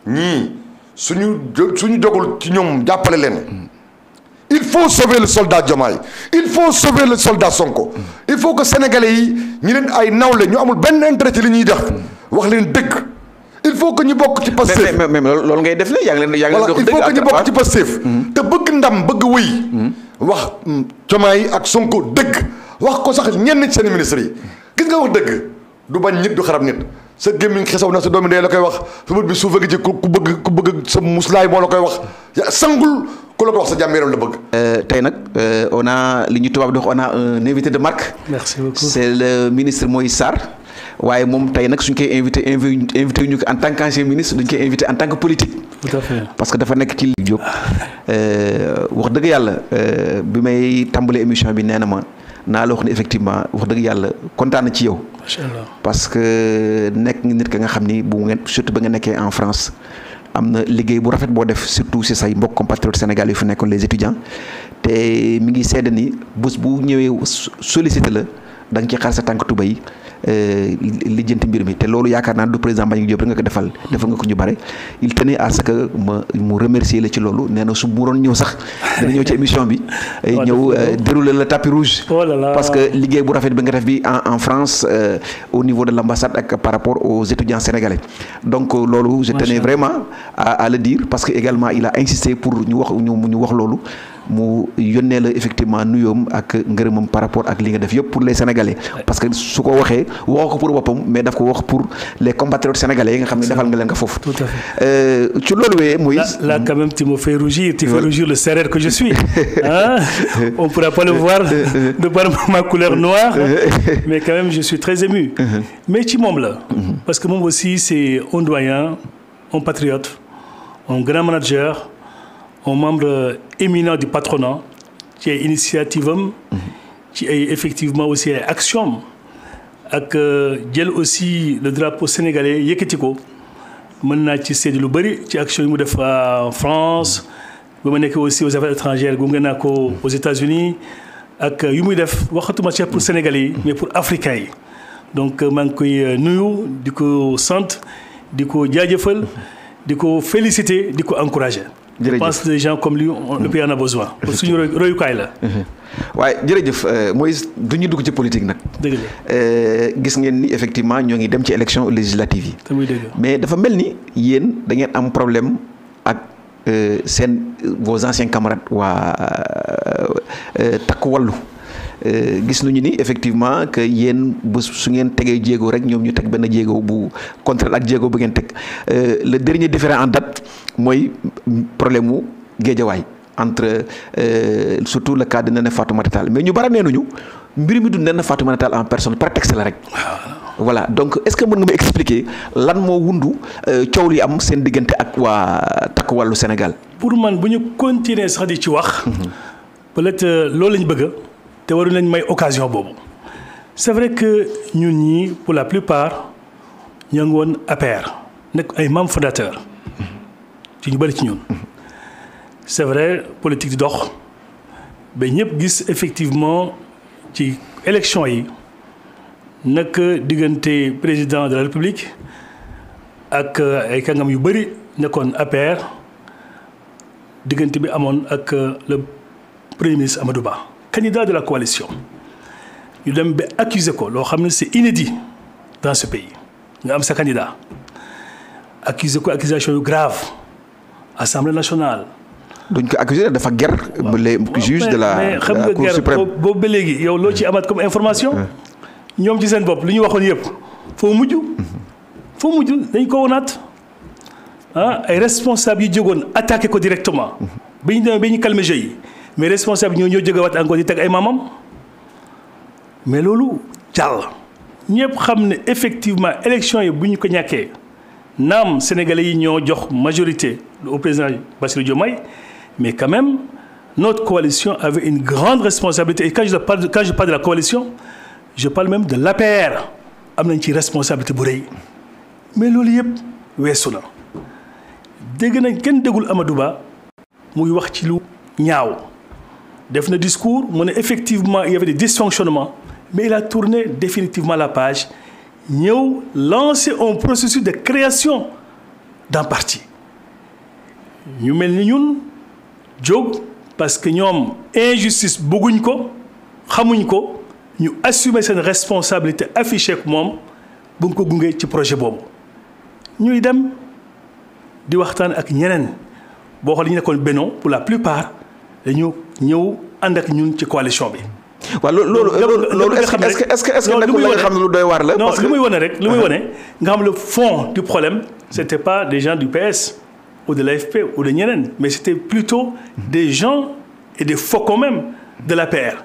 ñii suñu jogul ci ñoom jàppale leen il faut sauver le soldat Diomaye il faut sauver le soldat Sonko il faut que sénégalais yi ñi leen ay nawle ñu amul benn intérêt ci li ñuy def wax leen dëgg il faut que ñu bokk ci Pastef mais loolu ngay def la yaa ngi leen il faut que ñu bokk ci Pastef te bëgg ndam bëgg wëy wax Diomaye ak Sonko dëgg wax ko sax ñenn ci seen ministres yi gis nga wax dëgg du bañ nit du xarab nit sa gémmiñ xesaw na sa doomi ndey la koy wax sa bët bi suufa gi ci ku bëgg sa muslaay moo la koy wax sangul ku la ko wax sa jàmm yaram la bëgg. tey nag on a li ñu tubaab di wax on a un invité de marque. Merci beaucoup. C'est le ministre Moïse Sarr waaye moom tey nag suñ koy invité ñu ko en tant qu'ancien ministre dañ koy invité en tant que politique. Tout à fait. parce que dafa nekk ci Diop wax dëgg yàlla bi may tàmbalee émission bi nee na ma naa la wax ne effectivement wax dëgg yàlla kontaan na ci yow. Macha Allah. parce que nekk nit ka nga xam ni bu ngeen surtout ba nga nekkee en France am na liggéey bu rafet boo def surtout si say mbokk compatriotes sénégalais yu fi nekkoon les étudiants te mi ngi seede ni bés bu ñëwee sollicité la da nga ci xar sa tànk tuba yi lijjanti mbir mi te loolu yaakaar naa du président Mbagnick Diop rek nga ko defal nga ko ñu bare il tenait à ce que mu remercier la ci loolu nee na su mu doon ñëw sax dina ñëw ci émission bi ñëw dérouler le tapis rouge parce que liggéey bu rafet bi nga def bi en France au niveau de l'ambassade ak par rapport aux étudiants sénégalais donc loolu je tenais vraiment à le dire parce que également il a insisté pour ñu wax loolu mu yónnee la effectivement nuyoom ak ngërëmam par rapport ak li nga def yëpp pour les sénégalais parce que su ko waxee waxoo ko pour boppam mais daf ko wax pour les compatriotes sénégalais yi nga xam ne defal nga leen ko foofu. Tout à fait. ci loolu wee Moïse. Là quand même tu me fais rougir, tu fais rougir le Sérère que je suis. Hein? On ne pourra pas le voir de par ma couleur noire, mais quand même je suis très ému. Mais ci moom la. Parce que moom aussi c'est un doyen, un patriote, un grand manager. Un membre éminent du patronat ci ay initiative am ci ay effectivement aussi ay action ak jël aussi le drapeau sénégalais yëkkati ko mën naa ci sédd lu bëri ci action yi mu def en France ba ma nekk aussi aux affaires étrangères gunge naa ko aux États-Unis ak yu muy def waxatuma ci pour sénégalais yi mais pour africains yi donc maa ngi koy nuyu di ko sant di ko jaajëfal di ko féliciter di ko encourager. Je pense que des gens comme lui le pays en a besoin. suñu royukaay la. waaye jërëjëf Moïse du ñu dugg ci politique nag. dëgg la gis ngeen ni effectivement ñoo ngi dem ci élection législative yi. te muy dëgg mais dafa mel ni yéen da ngeen am problème ak vos anciens camarades waa Takku Wallu. gis nañu ni effectivement que yéen bés su ngeen tegee jéego rek ñoom ñu teg benn jéego bu contraire ak jéego bu ngeen teg le dernier différend en date mooy problème mu Guédiawaye entre surtout le cas de Néné Fatoumata Tall mais ñu bara nee nañu mbir mi du Néné Fatoumata Tall en personne prétexte la rek. voilà donc est-ce que mën nga ma expliquer lan moo wundu coow li am seen diggante ak waa Takku Wallu Sénégal. pour man bu ñu continuer sax di ci wax. peut-être loolu lañ bëgg. te waru nañ may occasion boobu c'est vrai que ñun ñii pour la plupart ñoo ngi woon APR nekk ay membres fondateurs ci ñu bëri ci ñun c'est vrai politique di dox ba ñëpp gis effectivement ci élection yi naka diggante président de la République ak ay kàngam yu bëri nekkoon APR diggante bi amoon ak le premier ministre Amadou Ba. Candidat de la coalition ñu dem ba accuser ko loo xam ne c'est inédit dans ce pays nga am sa candidat accuser ko accusation yu grave Assemblée nationale. duñ ko accuser dafa ger les juges de la Cour suprême boobu ba léegi yow loo ci amaat comme information. ñoom ci seen bopp li ñu waxoon yëpp foo mujj dañ ko wonaat ay responsables yi jógoon attaqué ko directement ba ñu demee ba ñu calmer jeu yi. mais responsable ñoo jógewaat encore di teg ay maamam mais loolu jàll ñëpp xam ne effectivement élection yi bu ñu ko ñàkkee naam sénégalais yi ñoo jox majorité au président Bassirou Diomaye mais quand même notre coalition avait une grande responsabilité et quand je parle de la coalition je parle même de l'APR am nañ ci responsabilité bu rëy mais loolu yëpp weesu na dégg nañ kenn déggul Amadou Ba muy wax ci lu ñaaw. def na discours mu ne effectivement il y avait des dysfonctionnements mais il a tourné définitivement la page ñëw lancer un processus de création d'un parti ñu mel ni ñun jóg parce que ñoom injustice bëgguñ ko xamuñ ko ñu assumer seen responsabilité affiché ko moom bu nga ko gunge ci projet boobu ñuy dem di waxtaan ak ñeneen boo xoolee ñu nekkoon Benno pour la plupart dañu ñëw ànd ak ñun ci coalition bi. waaw loolu est-ce que nekkul la nga xam ne lu doy waar la. non lu muy wane rek lu muy wane nga xam le fond du problème c'était pas des gens du PS ou de l'AFP ou de ñeneen mais c'était plutôt des gens et des faucons même de l'APR.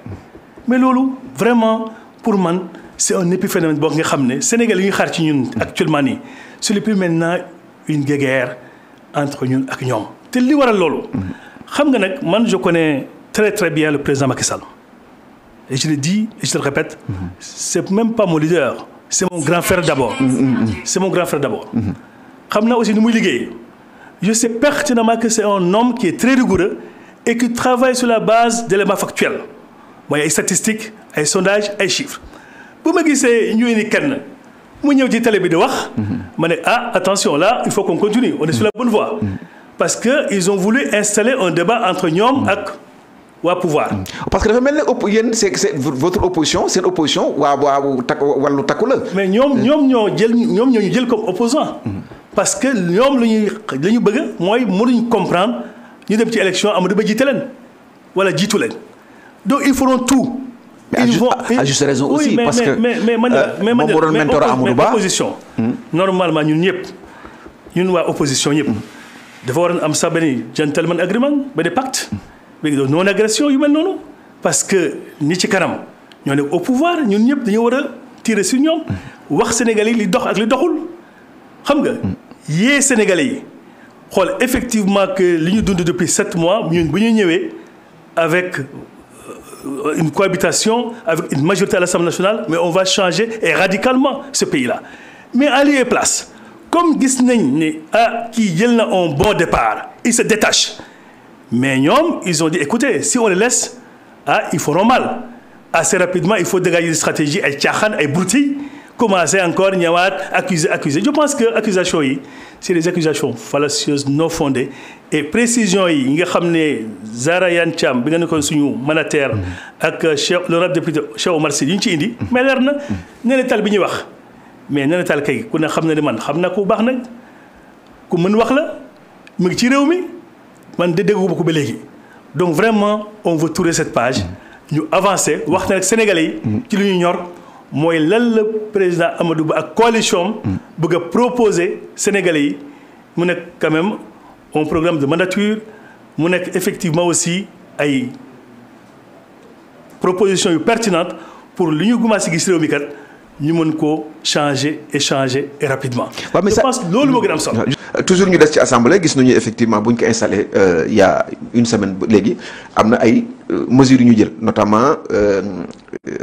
mais loolu vraiment pour man c'est un épiphénomène boo nga xam ne Sénégal yi ñuy xaar ci ñun actuellement nii ce n'est plus maintenant une guerre entre ñun ak ñoom te li waral loolu. xam nga nag man je connais très très bien le président Macky Sall. Et je le dis et je te le répète, c'est même pas mon leader, c'est mon grand frère d'abord. C'est mon grand frère d'abord. xam naa aussi nu muy liggéey. Je sais pertinemment que c'est un homme qui est très rigoureux et qui travaille sur la base d'éléments factuels. mooy ay statistiques ay sondages ay chiffres. bu ma gisee ñu ni kenn mu ñëw ci télé bi di wax. ma ne attention là il faut qu'on continue on est sur la bonne voie. parce que ils ont voulu installer un débat entre ñoom ak. waa pouvoir. parce que dafa mel ne yéen c'est votre opposition seen opposition wàllu takku la. mais ñoom ñoo ñu jël comme opposant parce que ñoom la ñu bëgg mooy mënuñ comprendre ñu dem ci élection Amadou Ba jiite leen wala jiitu leen donc ils feront tout. mais à juste raison aussi parce que moom moo doon mentor Amadou Ba opposition. normalement ñun waa opposition ñëpp. dafa waroon am sax benn gentleman agreement benn pacte. mais non agression yu mel noonu parce que ñi ci kanam ñoo nekk au pouvoir ñun ñëpp dañoo war a tirer sur ñoom wax Sénégalais yi li dox ak li doxul xam nga yee Sénégalais yi xool effectivement que li ñu dund depuis 7 mois ñun bu ñuy ñëwee avec une cohabitation avec une majorité à l'Assemblée nationale mais on va changer et radicalement ce pays-là mais en lieu et place comme gis nañ ne kii jël na un bon départ il se détache. Mais ñoom ils ont dit écoutez si on les laisse ils feront mal assez rapidement il faut dégager des stratégies ay caaxaan ay broutilles commencer encore ñëwaat accuser je pense que accusations yi c'est des accusations fallacieuses non fondées et précisions yi nga xam ne Zahra Iyane Thiam bi nga nekkoon suñu mandataire ak Cheikh l'honorable député Cheikh Oumar Sy yi ñu ci indi mais leer na nenetal bi ñuy wax mais nenetal kay ku ne xam na ne man xam naa ko bu baax nag ku mën wax la mu ngi ci réew mi man de déggu ko ba léegi donc vraiment on veut tourner cette page ñu avancer wax na rek Sénégalais yi ci li ñu ñor mooy lan la président Amadou Ba ak coalition bëgg a proposer Sénégalais yi mu nekk quand même un programme de mandature mu nekk effectivement aussi ay propositions yu pertinentes pour li ñu commencé gis réew mi kat ñu mën koo changer échanger et rapidement. je pense loolu moo gën a am solo. toujours ñu des ci assemblée gis nañu effectivement bu ñu ko installé il y a une semaine léegi am na ay mesures yu ñu jël notamment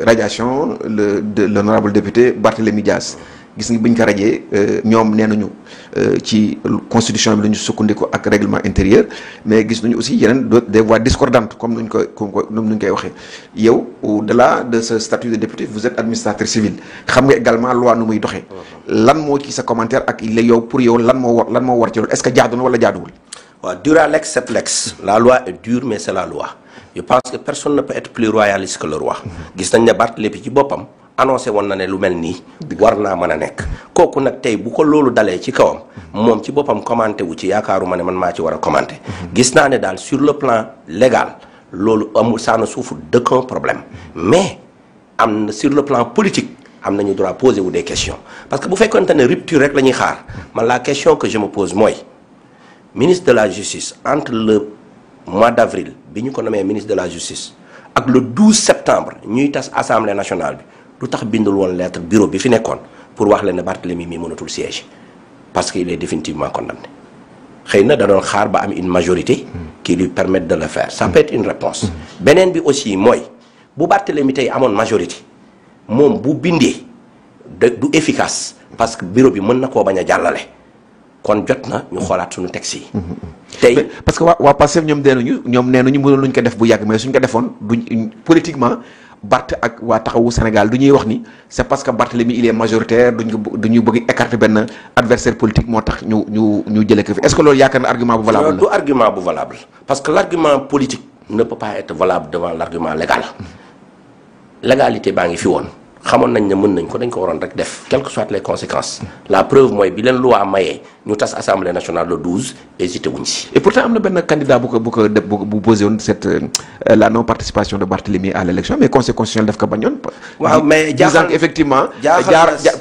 radiation de l'honorable député Barthélémy Dias gis nga bu ñu ko radié ñoom nee nañu ci constitution bi la ñu sukkandiku ak règlement intérieur mais gis nañu aussi yeneen des voix discordantes comme nuñ koy waxee yow au-delà de ce statut de député vous êtes administrateur civil xam nga également loi nu muy doxee lan moo ci sa commentaire ak yow pour yow lan moo war ci loolu est-ce que jaadu na wala jaaduwul. waaw dura lex sed lex la loi est dure mais c'est la loi je pense que personne ne peut être plus royaliste que le roi gis nañ ne Barthélémy ci boppam annoncé woon na ne lu mel nii war naa mën a nekk kooku nag tey bu ko loolu dalee ci kawam moom ci boppam commenté wu ci yaakaaruma ne man maa ci war a commenté gis naa ne daal sur le plan légal loolu amul ça ne souffre d'aucun problème mais am na sur le plan politique am nañu droit poser wu des questions parce que bu fekkonte ne rupture rek la ñuy xaar man la question que je me pose mooy ministre de la justice entre le mois d'avril bi ñu ko nommé ministre de la justice ak le 12 septembre ñuy tas assemblée nationale bi lu tax bindul woon lettre bureau bi fi nekkoon pour wax leen ne Barthélémy mi mënatul siège parce qu'il est définitivement condamné xëy na da doon xaar ba am une majorité qui lui permette de le faire ça peut être une réponse beneen bi aussi mooy bu Barthélémy tey amoon majorité moom bu bindee du efficace parce que bureau bi mën na koo bañ a jàllale kon jot na ñu xoolaat suñu texte yi tey parce que waa Pastef ñoom nee nañu mënoon luñ ko def bu yàgg mais suñ ko defoon duñ politiquement Barth ak waa taxawu Sénégal du ñuy wax ni c'est parce que Barthélémy il est majoritaire duñu bëgg écarter benn adversaire politique moo tax ñu jëlee ko fi est-ce que loolu yaakaar na argument bu valable la. du argument bu valable parce que l'argument politique ne peut pas être valable devant l'argument légal légalité baa ngi fi woon xamoon nañ ne mën nañ ko dañ ko waroon rek def quelles que soient les conséquences. La preuve mooy bi leen loi mayee ñu tas assemblée nationale le 12 hésité wuñ si. et pourtant am na benn candidat bu posé woon cette la non participation de Barthélémy à l' élection mais conseil constitutionnel daf ko bañoon. waaw mais jaaxal effectivement.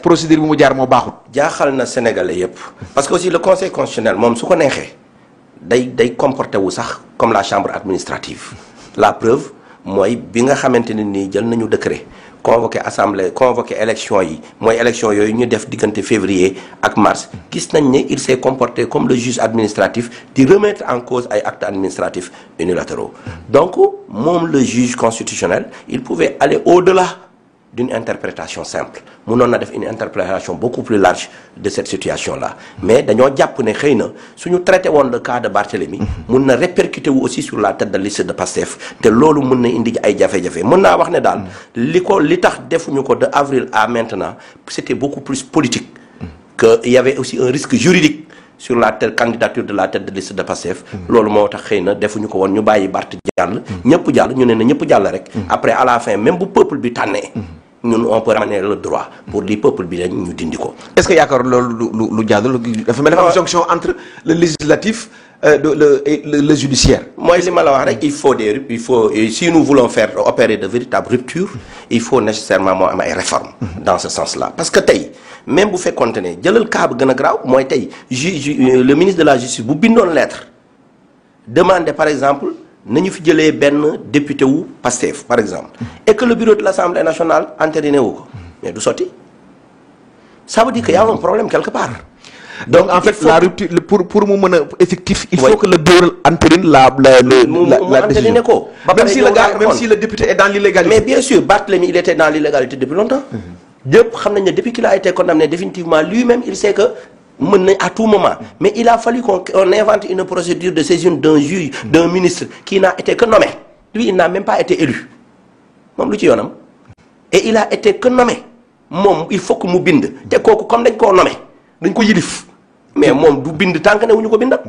procédure bi mu jaar moo baaxul. jaaxal na sénégalais yépp parce que aussi le conseil constitutionnel moom su ko neexee day comporté wu sax comme la chambre administrative. La preuve mooy bi nga xamante ne nii jël nañu décret convoqué assemblée convoqué élection yi mooy élection yooyu ñu def diggante février ak mars gis nañ ne il s'est comporté comme le juge administratif di remettre en cause ay actes administratifs unilatéraux. Donc moom le juge constitutionnel il pouvait aller au-delà d'une interprétation simple mënoon na def une interprétation beaucoup plus large de cette situation-là mais dañoo jàpp ne xëy na suñu traité woon le cas de Barthélémy mun na répercuter wu aussi sur la tête de liste de Pastef te loolu mun na indi ay jafe-jafe mën naa wax ne daal li tax defuñu ko de avril à maintenant c'était beaucoup plus politique que il y avait aussi un risque juridique sur la candidature de la tête de liste de Pastef loolu moo tax xëy na defuñu ko woon ñu bàyyi Barth jàll ñëpp jàll ñu ne na ñëpp jàll rek après à la fin même bu peuple bi tànnee ñun on peut ramener le droit pour di peuple bi lañ ñu dindi ko. est-ce que yaakaar loolu lu jaadu dafa mel dafa am jonction entre le législatif le judiciaire. mooy li ma la wax rek il faut si nous voulons faire opérer de véritables ruptures il faut nécessairement moo am ay réformes. dans ce sens-là parce que tey même bu fekkoonte ne jëlal cas bu gën a graaw mooy tey le ministre de la justice bu bindoon lettre demander par exemple. nañu fi jëlee benn député wu Pastef par exemple et que le bureau de l'Assemblée nationale entériné wu ko mais du sotti ça veut dire que y a un problème quelque part. Donc en fait la rupture pour mu mën a effectif il faut que le bureau entérine la décision ko même si le député est dans l'illégalité. Mais bien sûr Barthélémy il était dans l'illégalité depuis longtemps. ñëpp xam nañ ne depuis qu'il a été condamné définitivement lui-même il sait que mën nañ à tout moment mais il a fallu qu'on invente une procédure de saisine d'un juge d'un ministre qui n'a été que nommé lui il n'a même pas été élu moom lu ci yoonam et il a été que nommé moom il faut que mu bind te kooku comme dañ koo nommé dañ ko yilif mais moom du bind tànk ne wu ñu ko bindal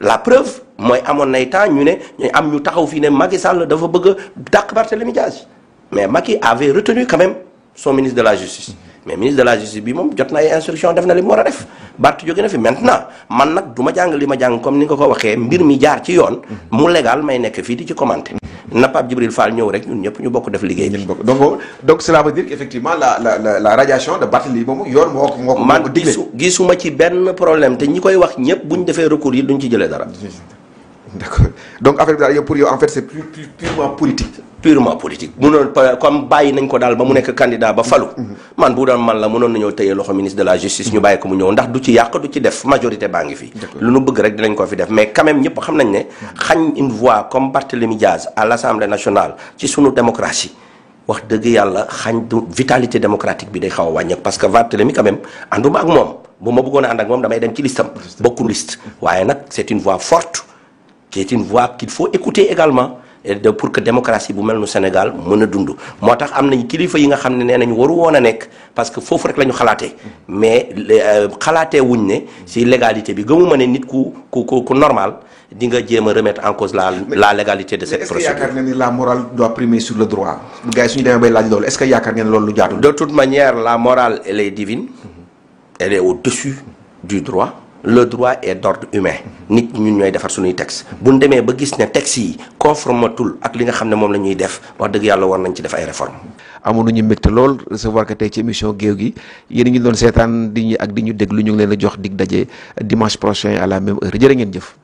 la preuve mooy amoon nay temps ñu ne ñu am ñu taxaw fii ne Macky Sall dafa bëgg a dàq Barthélémy Dias mais Macky avait retenu quand même son ministre de la justice mais ministre de la justice bi moom jot na ay instruction def na li mu war a def Barth jóge na fi maintenant man nag du ma jàng li ma jàng comme ni nga ko waxee mbir mi jaar ci yoon mu légal may nekk fii di ci commenter na Pape Djibril Fall ñëw rek ñun ñëpp ñu bokk def liggéey bi. donc cela veut dire qu'effectivement la radiation de Barthélémy moom yoon moo ko man gisuma ci benn problème te ñi koy wax ñëpp bu ñu defee recours yi duñ ci jëlee dara. d'accord donc affaire bi daal yow pour yow en fait c'est purement politique. purement politique munoon comme bàyyi nañ ko daal ba mu nekk candidat ba falu man bu doon man la mënoon nañoo tëye loxo ministre de la justice ñu bàyyi ko mu ñëw ndax du ci yàq du ci def majorité baa ngi fi lu nu bëgg rek dinañ ko fi def mais quand même ñëpp xam nañ ne xañ une voix comme Barthélémy Dias à l'Assemblée nationale ci sunu démocratie wax dëgg yàlla xañ du vitalité démocratique bi day xaw a wàññeeku parce que Barthélémy quand même ànduma ak moom bu ma bëggoon a ànd ak moom damay dem ci listam bokkul liste waaye nag c'est une voix forte c'est une voix qu'il faut écouter également et pour que démocratie bu mel nu Sénégal mën a dund moo tax am nañ kilifa yi nga xam ne nee nañ waru woon a nekk parce que foofu rek la ñu xalaatee mais xalaatee wuñ ne si légalité bi gëmuma ne nit ku normal di nga jéem a remettre en cause la légalité de cette procédure. est-ce que yaakaar nga ni la morale doit primer sur le droit bu gars yi suñu demee bay laaj loolu est-ce que yaakaar ngeen loolu lu jaadu. De toute manière la morale elle est divine elle est au-dessus du droit. Le droit est d'ordre humain nit ñun ñooy defar suñuy texte bu ñu demee ba gis ne texte yi conformatul ak li nga xam ne moom la ñuy def wax dëgg yàlla war nañ ci def ay réformes. amoon nañu mbégte lool recevoir que tey ci émission géew gi yéen a ngi doon seetaan di ñu déglu ñu ngi leen a jox dig daje dimanche prochain à la même heure jërë ngeen jëf.